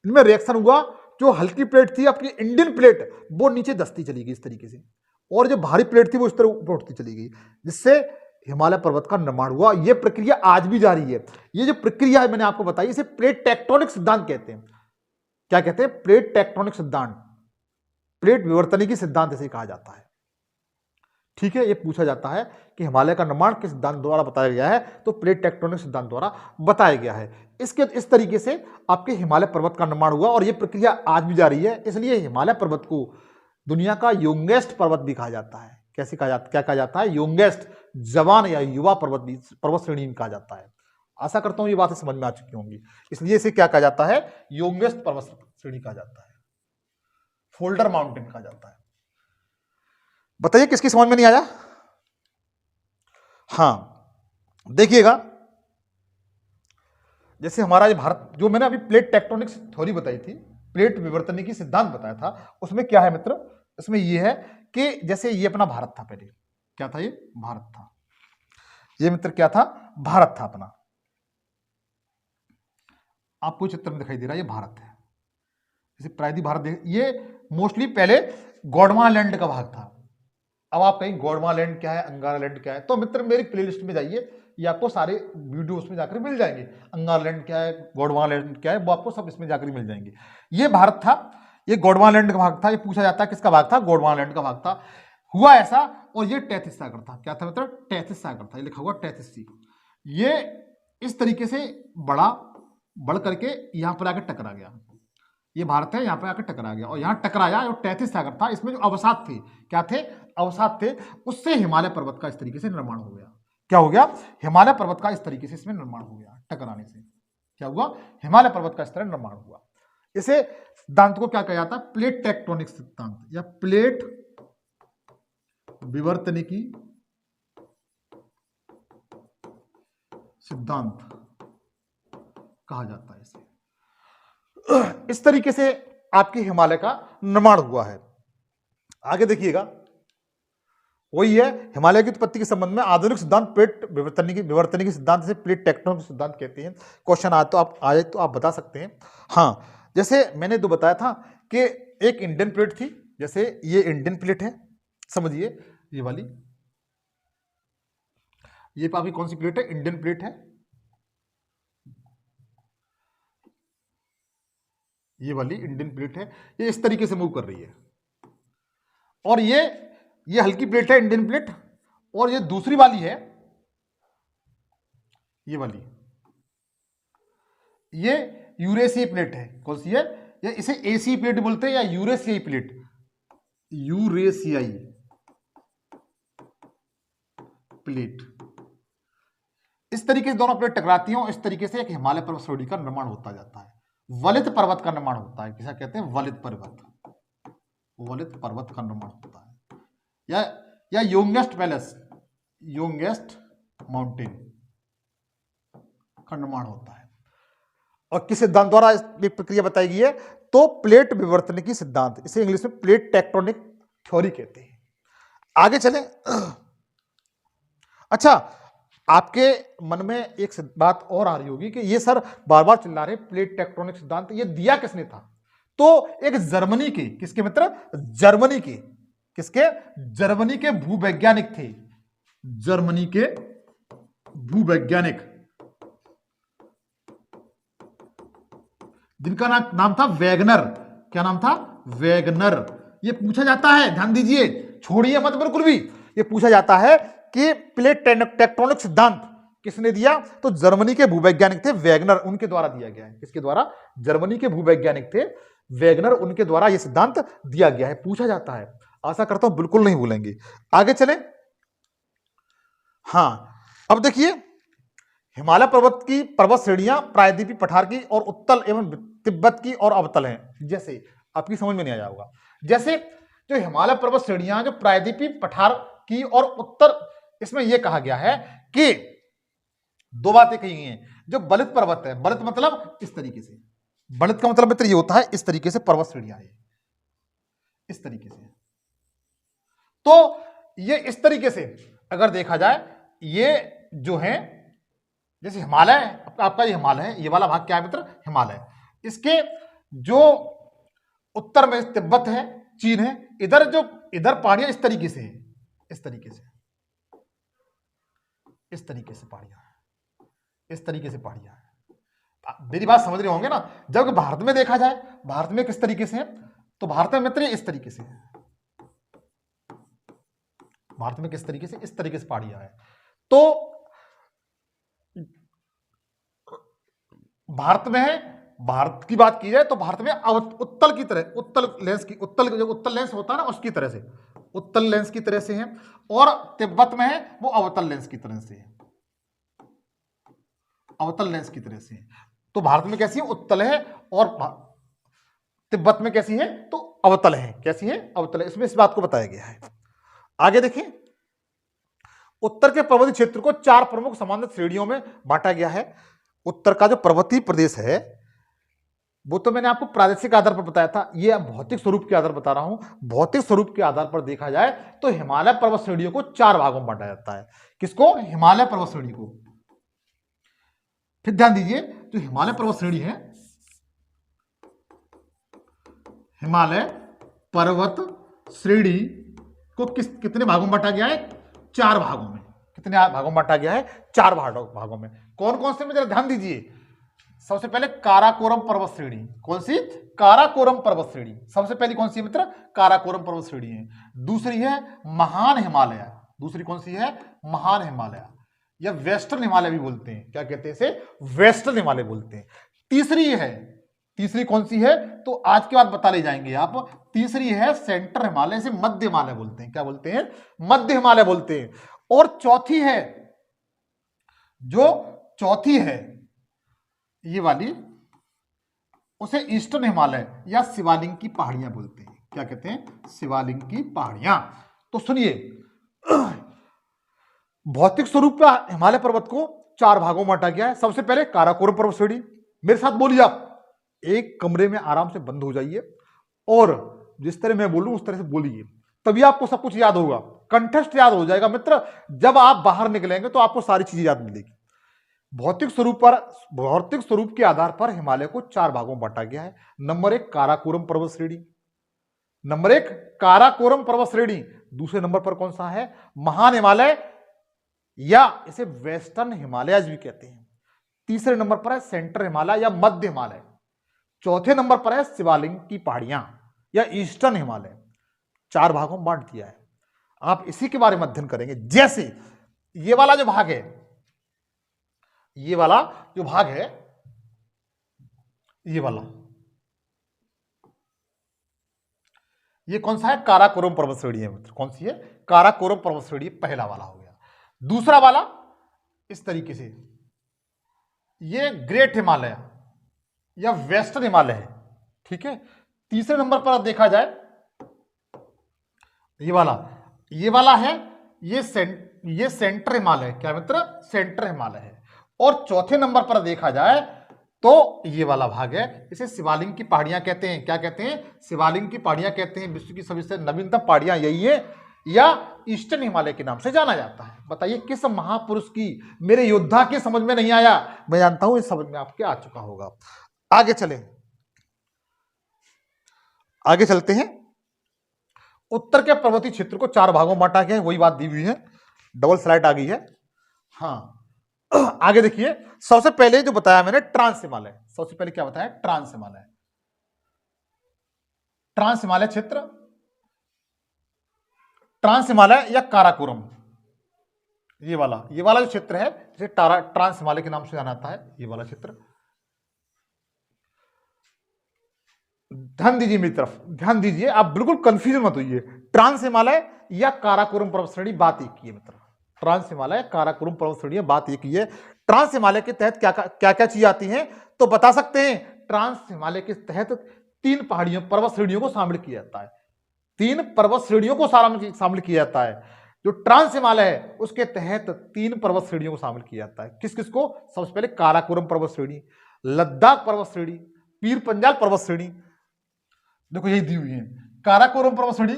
इनमें रिएक्शन हुआ, जो हल्की प्लेट थी अपनी इंडियन प्लेट, वो नीचे दसती चली गई इस तरीके से, और जो भारी प्लेट थी वो इस तरह ऊपर उठती चली गई, जिससे हिमालय पर्वत का निर्माण हुआ। यह प्रक्रिया आज भी जारी है। ये जो प्रक्रिया है मैंने आपको बताई, इसे प्लेट टेक्टोनिक सिद्धांत कहते हैं। क्या कहते हैं? प्लेट टेक्टोनिक सिद्धांत, प्लेट विवर्तनिकी सिद्धांत इसे कहा जाता है। ठीक है, ये पूछा जाता है कि हिमालय का निर्माण किस सिद्धांत द्वारा बताया गया है, तो प्लेट टेक्टोनिक सिद्धांत द्वारा बताया गया है। इस तरीके से आपके हिमालय पर्वत का निर्माण हुआ, और यह प्रक्रिया आज भी जारी है। इसलिए हिमालय पर्वत को दुनिया का योंगेस्ट पर्वत भी कहा जाता है। कैसे कहा जाता? क्या कहा जाता है? योंगेस्ट, जवान या युवा पर्वत श्रेणी कहा जाता है। आशा करता हूं ये बातें समझ में आ चुकी होंगी। इसलिए इसे क्या कहा जाता है? योंगेस्ट पर्वत श्रेणी कहा जाता है, फोल्डर माउंटेन कहा जाता है। बताइए किसकी समझ में नहीं आया? हाँ, देखिएगा, जैसे हमारा ये भारत, जो मैंने अभी प्लेट टेक्टोनिक थ्योरी बताई थी, प्लेट विवर्तनिकी सिद्धांत बताया था, उसमें क्या है मित्र? इसमें यह है कि जैसे ये अपना भारत था, पहले क्या था? ये भारत था। ये मित्र क्या था? भारत था अपना। आपको चित्र में दिखाई दे रहा है, ये भारत है। जैसे प्रायद्वीप भारत, ये मोस्टली पहले गोंडवाना का भाग था। अब आप कहीं गोंडवाना क्या है, अंगारालैंड क्या है, तो मित्र मेरी प्लेलिस्ट में जाइए, ये आपको सारे वीडियो उसमें जाकर मिल जाएंगे। अंगारालैंड क्या है, गोंडवाना क्या है, वो आपको सब इसमें जाकर मिल जाएंगे। ये भारत था, ये गोंडवाना का भाग था। ये पूछा जाता है किसका भाग था? गोंडवाना का भाग था। हुआ ऐसा, और ये टैथिस सागर था। क्या था मित्र? टैथिस सागर था। ये लिखा हुआ टैथिस सी। ये इस तरीके से बढ़ करके यहां पर आकर टकरा गया। ये भारत है, यहां पर आकर टकरा गया, और यहां टकराया, और टैथिस सागर था। इसमें जो अवसाद थे, क्या थे? अवसाद थे। उससे हिमालय पर्वत का इस तरीके से निर्माण हो गया। क्या हो गया, हिमालय पर्वत का इस तरीके से इसमें निर्माण हो गया, टकराने से क्या हुआ, हिमालय पर्वत का इस तरह निर्माण हुआ। इसे सिद्धांत को क्या कहा जाता है, प्लेट टेक्टोनिक सिद्धांत या प्लेट विवर्तनिकी सिद्धांत कहा जाता है इसे। इस तरीके से आपके हिमालय का निर्माण हुआ है। आगे देखिएगा, वही है हिमालय की उत्पत्ति के संबंध में आधुनिक सिद्धांत प्लेट विवर्तनिकी सिद्धांत से प्लेट टेक्टोनिक सिद्धांत कहते हैं। क्वेश्चन आए तो आप बता सकते हैं। हाँ, जैसे मैंने तो बताया था कि एक इंडियन प्लेट थी, जैसे ये इंडियन प्लेट है, समझिए ये वाली, ये आपकी कौन सी प्लेट है, इंडियन प्लेट है, ये वाली इंडियन प्लेट है, ये इस तरीके से मूव कर रही है। और ये हल्की प्लेट है इंडियन प्लेट, और ये दूसरी वाली है, ये वाली, ये यूरेशियाई प्लेट है। कौन सी है, ये इसे एशियाई प्लेट बोलते हैं या यूरेशियाई प्लेट, यूरेशियाई प्लेट। इस तरीके से दोनों प्लेट टकराती हैं और इस तरीके से एक हिमालय पर्वत श्रेणी का निर्माण होता जाता है। वलित पर्वत का निर्माण होता है, किसे कहते हैं, वलित पर्वत, वलित पर्वत का निर्माण होता है, या योंगेस्ट पैलेस, योंगेस्ट माउंटेन का निर्माण होता है। और किस सिद्धांत द्वारा ये प्रक्रिया बताई गई है, तो प्लेट विवर्तनिकी सिद्धांत, इसे इंग्लिश में प्लेट टेक्टोनिक थ्योरी कहते हैं। आगे चलें। अच्छा, आपके मन में एक बात और आ रही होगी कि ये सर बार बार चिल्ला रहे प्लेट टेक्टोनिक सिद्धांत, ये दिया किसने था? तो एक जर्मनी के, किसके मित्र, जर्मनी के, किसके, जर्मनी के भूवैज्ञानिक थे, जर्मनी के भूवैज्ञानिक, जिनका नाम था वैगनर। क्या नाम था, वैगनर। ये पूछा जाता है, ध्यान दीजिए, छोड़िए मत बिल्कुल भी, ये पूछा जाता है कि प्लेट टेक्टोनिक सिद्धांत किसने दिया, तो जर्मनी के भूवैज्ञानिक थे वैगनर, उनके द्वारा दिया गया है। किसके द्वारा, जर्मनी के भूवैज्ञानिक थे वैगनर, उनके द्वारा यह सिद्धांत दिया गया है। पूछा जाता है, आशा करता हूं बिल्कुल नहीं भूलेंगे। आगे चलें। हाँ, अब देखिए, हिमालय पर्वत की पर्वत श्रेणियां प्रायद्वीपीय पठार की और उत्तल एवं तिब्बत की और अवतल हैं। जैसे आपकी समझ में नहीं आया होगा, जैसे जो हिमालय पर्वत श्रेणियां जो प्रायद्वीपीय पठार की और उत्तर, इसमें यह कहा गया है कि दो बातें कही गई हैं। जो बलित पर्वत है, बलित मतलब इस तरीके से, बलित का मतलब मित्र ये होता है इस तरीके से पर्वत श्रेणियां है, इस तरीके से। तो ये इस तरीके से अगर देखा जाए, ये जो है जैसे हिमालय, आपका ये हिमालय है, ये वाला भाग क्या है मित्र, हिमालय। इसके जो उत्तर में तिब्बत है, चीन है, इधर पहाड़ियां इस तरीके से है, इस तरीके से, इस तरीके से पहाड़ियां हैं, इस तरीके से पहाड़ियां हैं। मेरी बात समझ रहे होंगे ना। जब भारत में देखा जाए, भारत में किस तरीके से है, तो भारत में मित्र इस तरीके से है, भारत में किस तरीके से, इस तरीके से पहाड़ियां हैं। तो भारत में है, भारत की बात की जाए तो भारत में उत्तल की तरह, उत्तल लेंस की, उत्तल लेंस होता है ना, उसकी तरह से, उत्तल लेंस की तरह से है। और तिब्बत में है वो अवतल लेंस की तरह से है, अवतल लेंस की तरह से है। तो भारत में कैसी है, उत्तल है, और तिब्बत में कैसी है, तो अवतल है। कैसी है, अवतल है। इसमें इस बात को बताया गया है। आगे देखिए, उत्तर के पर्वतीय क्षेत्र को 4 प्रमुख संबंधित श्रेणियों में बांटा गया है। उत्तर का जो पर्वतीय प्रदेश है, वो तो मैंने आपको प्रादेशिक आधार पर बताया था, ये भौतिक स्वरूप के आधार पर बता रहा हूं। भौतिक स्वरूप के आधार पर देखा जाए तो हिमालय पर्वत श्रेणियों को 4 भागों में बांटा जाता है। किसको, हिमालय पर्वत श्रेणी को। फिर ध्यान दीजिए, जो हिमालय पर्वत श्रेणी है, हिमालय पर्वत श्रेणी को कितने भागों में बांटा गया है, 4 भागों में। कितने भागों में बांटा गया है, 4 भागों में। कौन कौन से में जरा ध्यान दीजिए। सबसे पहले काराकोरम पर्वत श्रेणी, कौन सी, काराकोरम पर्वत श्रेणी। सबसे पहली कौन सी है मित्र, काराकोरम पर्वत श्रेणी है। दूसरी है महान हिमालय, दूसरी कौन सी है, महान हिमालय, या वेस्टर्न हिमालय भी बोलते हैं। क्या कहते हैं इसे, वेस्टर्न हिमालय बोलते हैं। तीसरी कौन सी है, तो आज के बाद बता ले जाएंगे आप। तीसरी है सेंटर हिमालय, से मध्य हिमालय बोलते हैं। क्या बोलते हैं, मध्य हिमालय बोलते हैं। और चौथी है जो चौथी है ये वाली, उसे ईस्टर्न हिमालय या शिवालिक की पहाड़ियां बोलते हैं। क्या कहते हैं? शिवालिक की पहाड़ियां। तो सुनिए, भौतिक स्वरूप का हिमालय पर्वत को 4 भागों में बांटा गया है। सबसे पहले काराकोरम पर्वत श्रेणी। मेरे साथ बोलिए, आप एक कमरे में आराम से बंद हो जाइए और जिस तरह मैं बोलूं उस तरह से बोलिए, तभी आपको सब कुछ याद होगा, कंठस्थ याद हो जाएगा मित्र। जब आप बाहर निकलेंगे तो आपको सारी चीजें याद मिलेगी। भौतिक स्वरूप के आधार पर हिमालय को 4 भागों में बांटा गया है। नंबर 1 काराकोरम पर्वत श्रेणी, नंबर 1 काराकोरम पर्वत श्रेणी। दूसरे नंबर पर कौन सा है? महान हिमालय या इसे वेस्टर्न हिमालयज भी कहते हैं। तीसरे नंबर पर है सेंट्रल हिमालय या मध्य हिमालय। चौथे नंबर पर है शिवालिक की पहाड़ियां या ईस्टर्न हिमालय। 4 भागों में बांट दिया है। आप इसी के बारे में अध्ययन करेंगे। जैसे ये वाला जो भाग है, ये वाला जो भाग है, ये वाला, ये कौन सा है? काराकोरम पर्वत श्रेणी है मित्र। कौन सी है? काराकोरम पर्वत श्रेणी। पहला वाला हो गया। दूसरा वाला इस तरीके से, ये ग्रेट हिमालय या वेस्टर्न हिमालय है, ठीक है। तीसरे नंबर पर देखा जाए ये वाला है, ये सेंट्रल हिमालय। क्या मित्र? सेंट्रल हिमालय है। और चौथे नंबर पर देखा जाए तो ये वाला भाग है, इसे शिवालिक की पहाड़ियां कहते हैं। क्या कहते हैं? शिवालिक की पहाड़ियां कहते हैं। विश्व की सबसे नवीनतम पहाड़ियां यही है या ईस्टर्न हिमालय के नाम से जाना जाता है। बताइए किस महापुरुष की? मेरे योद्धा के समझ में नहीं आया, मैं जानता हूं इस समझ में आपके आ चुका होगा। आगे चलते हैं। उत्तर के पर्वतीय क्षेत्र को 4 भागों में बांटा गया है, वही बात दी हुई है, डबल स्लाइड आ गई है। हाँ, आगे देखिए। सबसे पहले जो बताया मैंने ट्रांस हिमालय, सबसे पहले क्या बताया? ट्रांस हिमालय क्षेत्र, ट्रांस हिमालय या काराकोरम, ये वाला जो क्षेत्र है इसे ट्रांस हिमालय के नाम से जाना जाता है। ये वाला क्षेत्र, ध्यान दीजिए मेरी तरफ, ध्यान दीजिए, आप बिल्कुल कंफ्यूजन मत होइए। ट्रांस हिमालय या काराकोरम पर्वत श्रेणी, बात एक ही है मित्र। ट्रांस हिमालय, काराकोरम पर्वत श्रेणी, बात एक ही है। ट्रांस हिमालय के तहत क्या क्या चीजें आती हैं तो बता सकते हैं। ट्रांस हिमालय के तहत 3 पर्वत श्रेणियों को शामिल किया जाता है। 3 पर्वत श्रेणियों को शामिल किया जाता है। जो ट्रांस हिमालय है उसके तहत 3 पर्वत श्रेणियों को शामिल किया जाता है। किस किस को? सबसे पहले काराकोरम पर्वत श्रेणी, लद्दाख पर्वत श्रेणी, पीर पंजाल पर्वत श्रेणी। देखो यही दी हुई है। काराकोरम पर्वत श्रेणी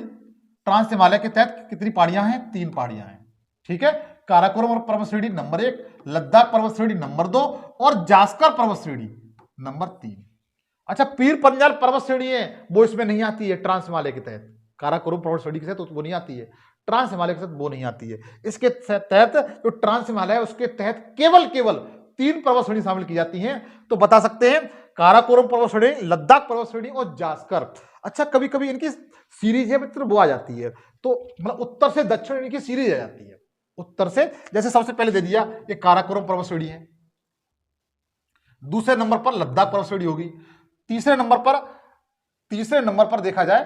ट्रांस हिमालय के तहत कितनी पहाड़ियां हैं? 3 पहाड़ियां हैं, ठीक है। काराकोरम पर्वत श्रेणी नंबर 1, लद्दाख पर्वत श्रेणी नंबर 2 और जास्कर पर्वत श्रेणी नंबर 3। अच्छा, पीर पंजाल पर्वत श्रेणी है वो इसमें नहीं आती है ट्रांस हिमालय के तहत। काराकोरम पर्वत श्रेणी के तहत वो नहीं आती है, ट्रांस हिमालय के तहत वो नहीं आती है। इसके तहत जो ट्रांस हिमालय है उसके तहत केवल 3 पर्वत श्रेणी शामिल की जाती हैं। तो बता सकते हैं काराकोरम पर्वत श्रेणी, लद्दाख पर्वत श्रेणी और जास्कर। अच्छा, कभी कभी इनकी सीरीज है मित्र, वो आ जाती है, तो मतलब उत्तर से दक्षिण इनकी सीरीज आ जाती है। उत्तर से, जैसे सबसे पहले दे दिया ये काराकोरम पर्वत श्रेणी है, दूसरे नंबर पर लद्दाख पर्वत श्रेणी होगी, तीसरे नंबर पर देखा जाए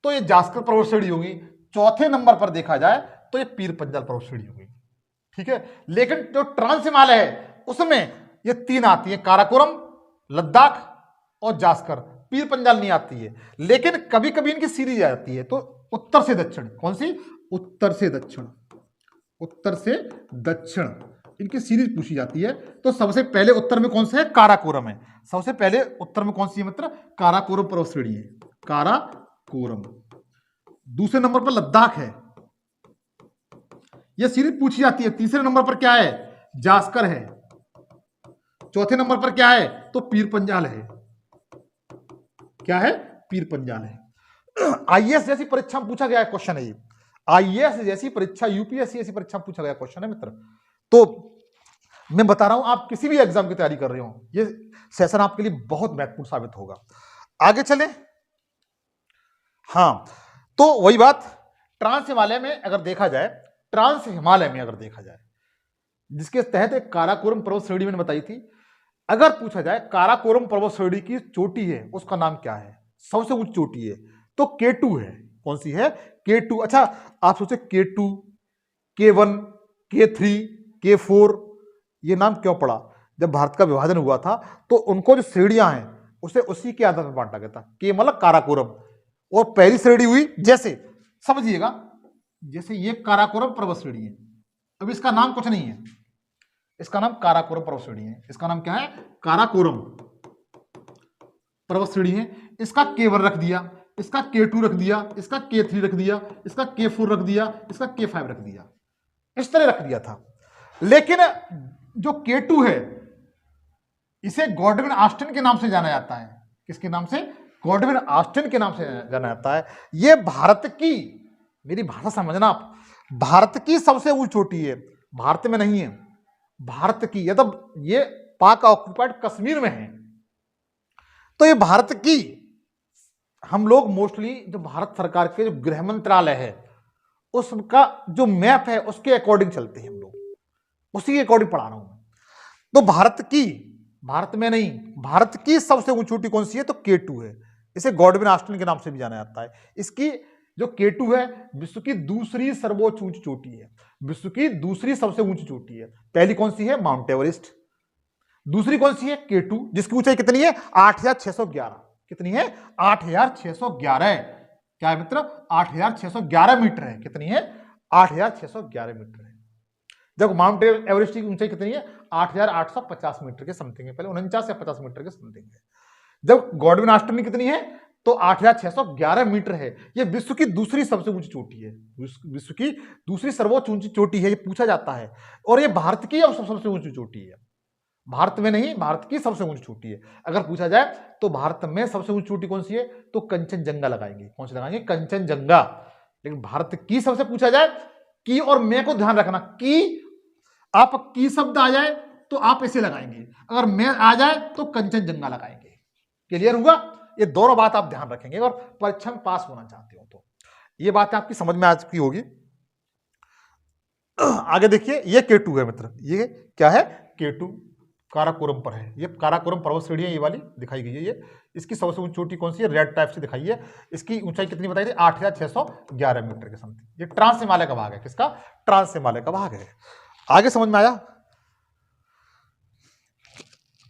तो ये जास्कर पर्वत श्रेणी होगी, चौथे नंबर पर देखा जाए तो ये पीर पंजाल पर्वत श्रेणी होगी, ठीक है। लेकिन जो ट्रांस हिमालय है उसमें ये 3 आती है, काराकोरम, लद्दाख और जास्कर। पीर पंजाल नहीं आती है, लेकिन कभी कभी इनकी सीरीज आ जाती है। तो उत्तर से दक्षिण, कौन सी? उत्तर से दक्षिण इनकी सीरीज पूछी जाती है। तो सबसे पहले उत्तर में कौन सा है? काराकोरम है। सबसे पहले उत्तर में कौन सी है मित्र? काराकोरम पर्वत श्रेणी है, काराकोरम। दूसरे नंबर पर लद्दाख है, यह सीरीज पूछी जाती है। तीसरे नंबर पर क्या है? जास्कर है। चौथे नंबर पर क्या है? तो पीर पंजाल है। क्या है? पीर पंजाल है। आईएएस जैसी परीक्षा में पूछा गया क्वेश्चन है ये। आईएएस जैसी परीक्षा, यूपीएससी जैसी परीक्षा में पूछा गया क्वेश्चन है मित्र। तो मैं बता रहा हूं, आप किसी भी एग्जाम की तैयारी कर रहे हो, ये सेशन आपके लिए बहुत महत्वपूर्ण साबित होगा। आगे चले। हाँ, तो वही बात, ट्रांस हिमालय में अगर देखा जाए, जिसके तहत एक काराकोरम पर्वत श्रेणी मैंने बताई थी, अगर पूछा जाए काराकोरम पर्वत श्रेणी की चोटी है उसका नाम क्या है? सबसे ऊंची चोटी है तो K2 है। कौन सी है? K2। अच्छा, आप सोचे K2, K1, K3, K4, ये नाम क्यों पड़ा? जब भारत का विभाजन हुआ था तो उनको जो श्रेणियां हैं उसे उसी के आधार पर बांटा गया था। के मतलब काराकोरम, और पहली श्रेणी हुई, जैसे समझिएगा, जैसे ये काराकोरम पर्वत श्रेणी है। अब इसका नाम कुछ नहीं है, इसका नाम काराकोरम पर्वत श्रेणी है। इसका नाम क्या है? काराकोरम पर्वत श्रेणी है। इसका K1 रख दिया, इसका K2 रख दिया, इसका K3 रख दिया, इसका K4 रख दिया, इसका K5 रख दिया, इस तरह रख दिया था। लेकिन जो K2 है इसे गॉडविन ऑस्टिन के नाम से जाना जाता है। किसके नाम से? गॉडविन ऑस्टिन के नाम से जाना जाता है। यह भारत की, मेरी भाषा समझना आप, भारत की सबसे ऊंची चोटी है, भारत में नहीं है, भारत की। या तो ये पाक ऑक्युपाइड कश्मीर में है, तो ये भारत की, हम लोग मोस्टली जो भारत सरकार के जो गृह मंत्रालय है उसका जो मैप है उसके अकॉर्डिंग चलते हैं हम लोग, उसी के अकॉर्डिंग पढ़ा रहा हूं। तो भारत की, भारत में नहीं, भारत की सबसे ऊंची चोटी कौन सी है? तो K2 है। इसे गॉडविन ऑस्टिन के नाम से भी जाना जाता है। इसकी जो K2 है विश्व की दूसरी सर्वोच्च ऊंची चोटी है, विश्व की दूसरी सबसे ऊंची चोटी है। पहली कौन सी है? Mount Everest. दूसरी कौन सी है? K2, जिसकी ऊंचाई कितनी है? 8611। कितनी है? 8611। क्या है मित्र? 8611 मीटर है। कितनी है? 8611 मीटर है। जब माउंट एवरेस्ट की ऊंचाई कितनी है? 8850 मीटर के समथिंग है, पहले 49 या 50 मीटर के समथिंग है। जब गॉडविन ऑस्टिन कितनी है? तो 8611 मीटर है। यह विश्व की दूसरी सबसे ऊंची चोटी है, विश्व की दूसरी सर्वोच्च ऊंची चोटी है, ये पूछा जाता है। और ये भारत की सबसे ऊंची चोटी है, भारत में नहीं, भारत की सबसे ऊंची चोटी है। अगर पूछा जाए तो भारत में सबसे ऊंची चोटी कौन सी है? तो कंचनजंगा लगाएंगे। कौन सी लगाएंगे? कंचनजंगा। लेकिन भारत की सबसे पूछा जाए, की और मैं को ध्यान रखना, की आप की शब्द आ जाए तो आप इसे लगाएंगे, अगर मैं आ जाए तो कंचनजंगा लगाएंगे। क्लियर हुआ? ये दोनों बात आप ध्यान रखेंगे और परीक्षा में पास होना चाहते हो तो ये बात आपकी समझ में आ चुकी होगी। आगे देखिए, ये K2 है मित्र। ये क्या है? K2 काराकोरम पर है। ये काराकोरम पर्वत श्रेणी है, ये वाली दिखाई गई है। ये इसकी सबसे ऊंची चोटी कौन सी है? रेड टाइप से दिखाई है। इसकी ऊंचाई कितनी बताई थी? 8611 मीटर के समथिंग। ये ट्रांस हिमालय का भाग है। किसका? ट्रांस हिमालय का भाग है। आगे समझ में आया?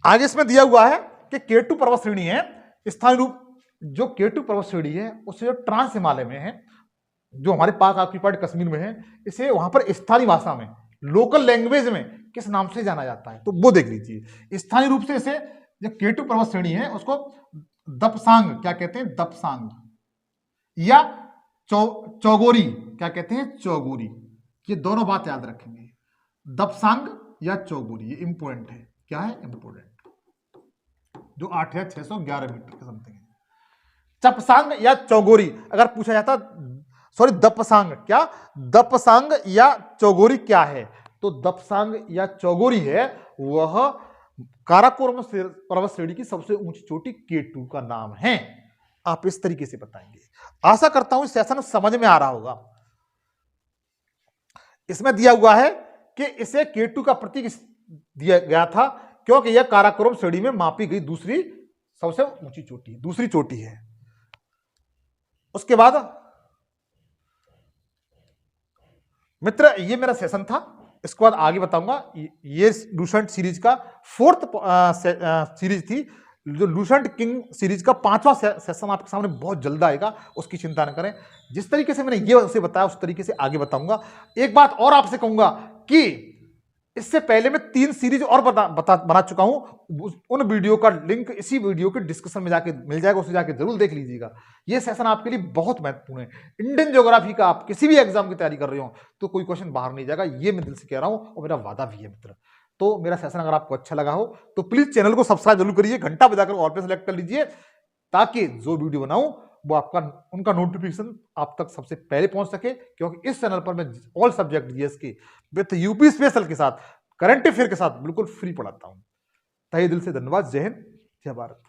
आगे इसमें दिया हुआ है कि K2 पर्वत श्रेणी है, स्थानीय रूप जो K2 पर्वत श्रेणी है उसे जो ट्रांस हिमालय में है, जो हमारे पास ऑक्युपाइड कश्मीर में है, इसे वहां पर स्थानीय भाषा में, लोकल लैंग्वेज में किस नाम से जाना जाता है? तो वो देख लीजिए। स्थानीय रूप से इसे जो K2 पर्वत श्रेणी है उसको दपसांग क्या कहते हैं? दपसांग, या चौगोरी क्या कहते हैं? चौगोरी। ये दोनों बात याद रखेंगे, दपसांग या चौगोरी। ये इंपोर्टेंट है। क्या है? इंपोर्टेंट। जो 8611 मीटर के समथिंग है। चपसांग या चौगोरी अगर पूछा जाता, सॉरी दपसांग, क्या दपसांग या चौगोरी क्या है? तो दपसांग या चौगोरी है वह काराकोरम पर्वत श्रेणी की सबसे ऊंची चोटी K2 का नाम है। आप इस तरीके से बताएंगे। आशा करता हूं सेशन समझ में आ रहा होगा। इसमें दिया हुआ है कि इसे K2 का प्रतीक दिया गया था क्योंकि यह काराकोरम श्रेणी में मापी गई दूसरी सबसे ऊंची चोटी, दूसरी चोटी है। उसके बाद मित्र ये मेरा सेशन था। इसके बाद आगे बताऊंगा। ये लूसेंट सीरीज का 4th सीरीज थी, जो लूसेंट किंग सीरीज का 5वां सेशन आपके सामने बहुत जल्द आएगा, उसकी चिंता न करें। जिस तरीके से मैंने ये उसे बताया उस तरीके से आगे बताऊंगा। एक बात और आपसे कहूंगा कि इससे पहले मैं 3 सीरीज और बना चुका हूं, उन वीडियो का लिंक इसी वीडियो के डिस्क्रिप्शन में जाके मिल जाएगा, उसे जाके जरूर देख लीजिएगा। ये सेशन आपके लिए बहुत महत्वपूर्ण है। इंडियन ज्योग्राफी का आप किसी भी एग्जाम की तैयारी कर रहे हो तो कोई क्वेश्चन बाहर नहीं जाएगा, ये मैं दिल से कह रहा हूं और मेरा वादा भी है मित्र। तो मेरा सेशन अगर आपको अच्छा लगा हो तो प्लीज चैनल को सब्सक्राइब जरूर करिए, घंटा बजाकर ऑल पे सेलेक्ट कर लीजिए, ताकि जो वीडियो बनाऊं वो आपका उनका नोटिफिकेशन आप तक सबसे पहले पहुंच सके। क्योंकि इस चैनल पर मैं ऑल सब्जेक्ट जीएस के विद यूपी स्पेशल के साथ, करंट अफेयर के साथ बिल्कुल फ्री पढ़ाता हूं। तहे दिल से धन्यवाद। जय हिंद, जय भारत।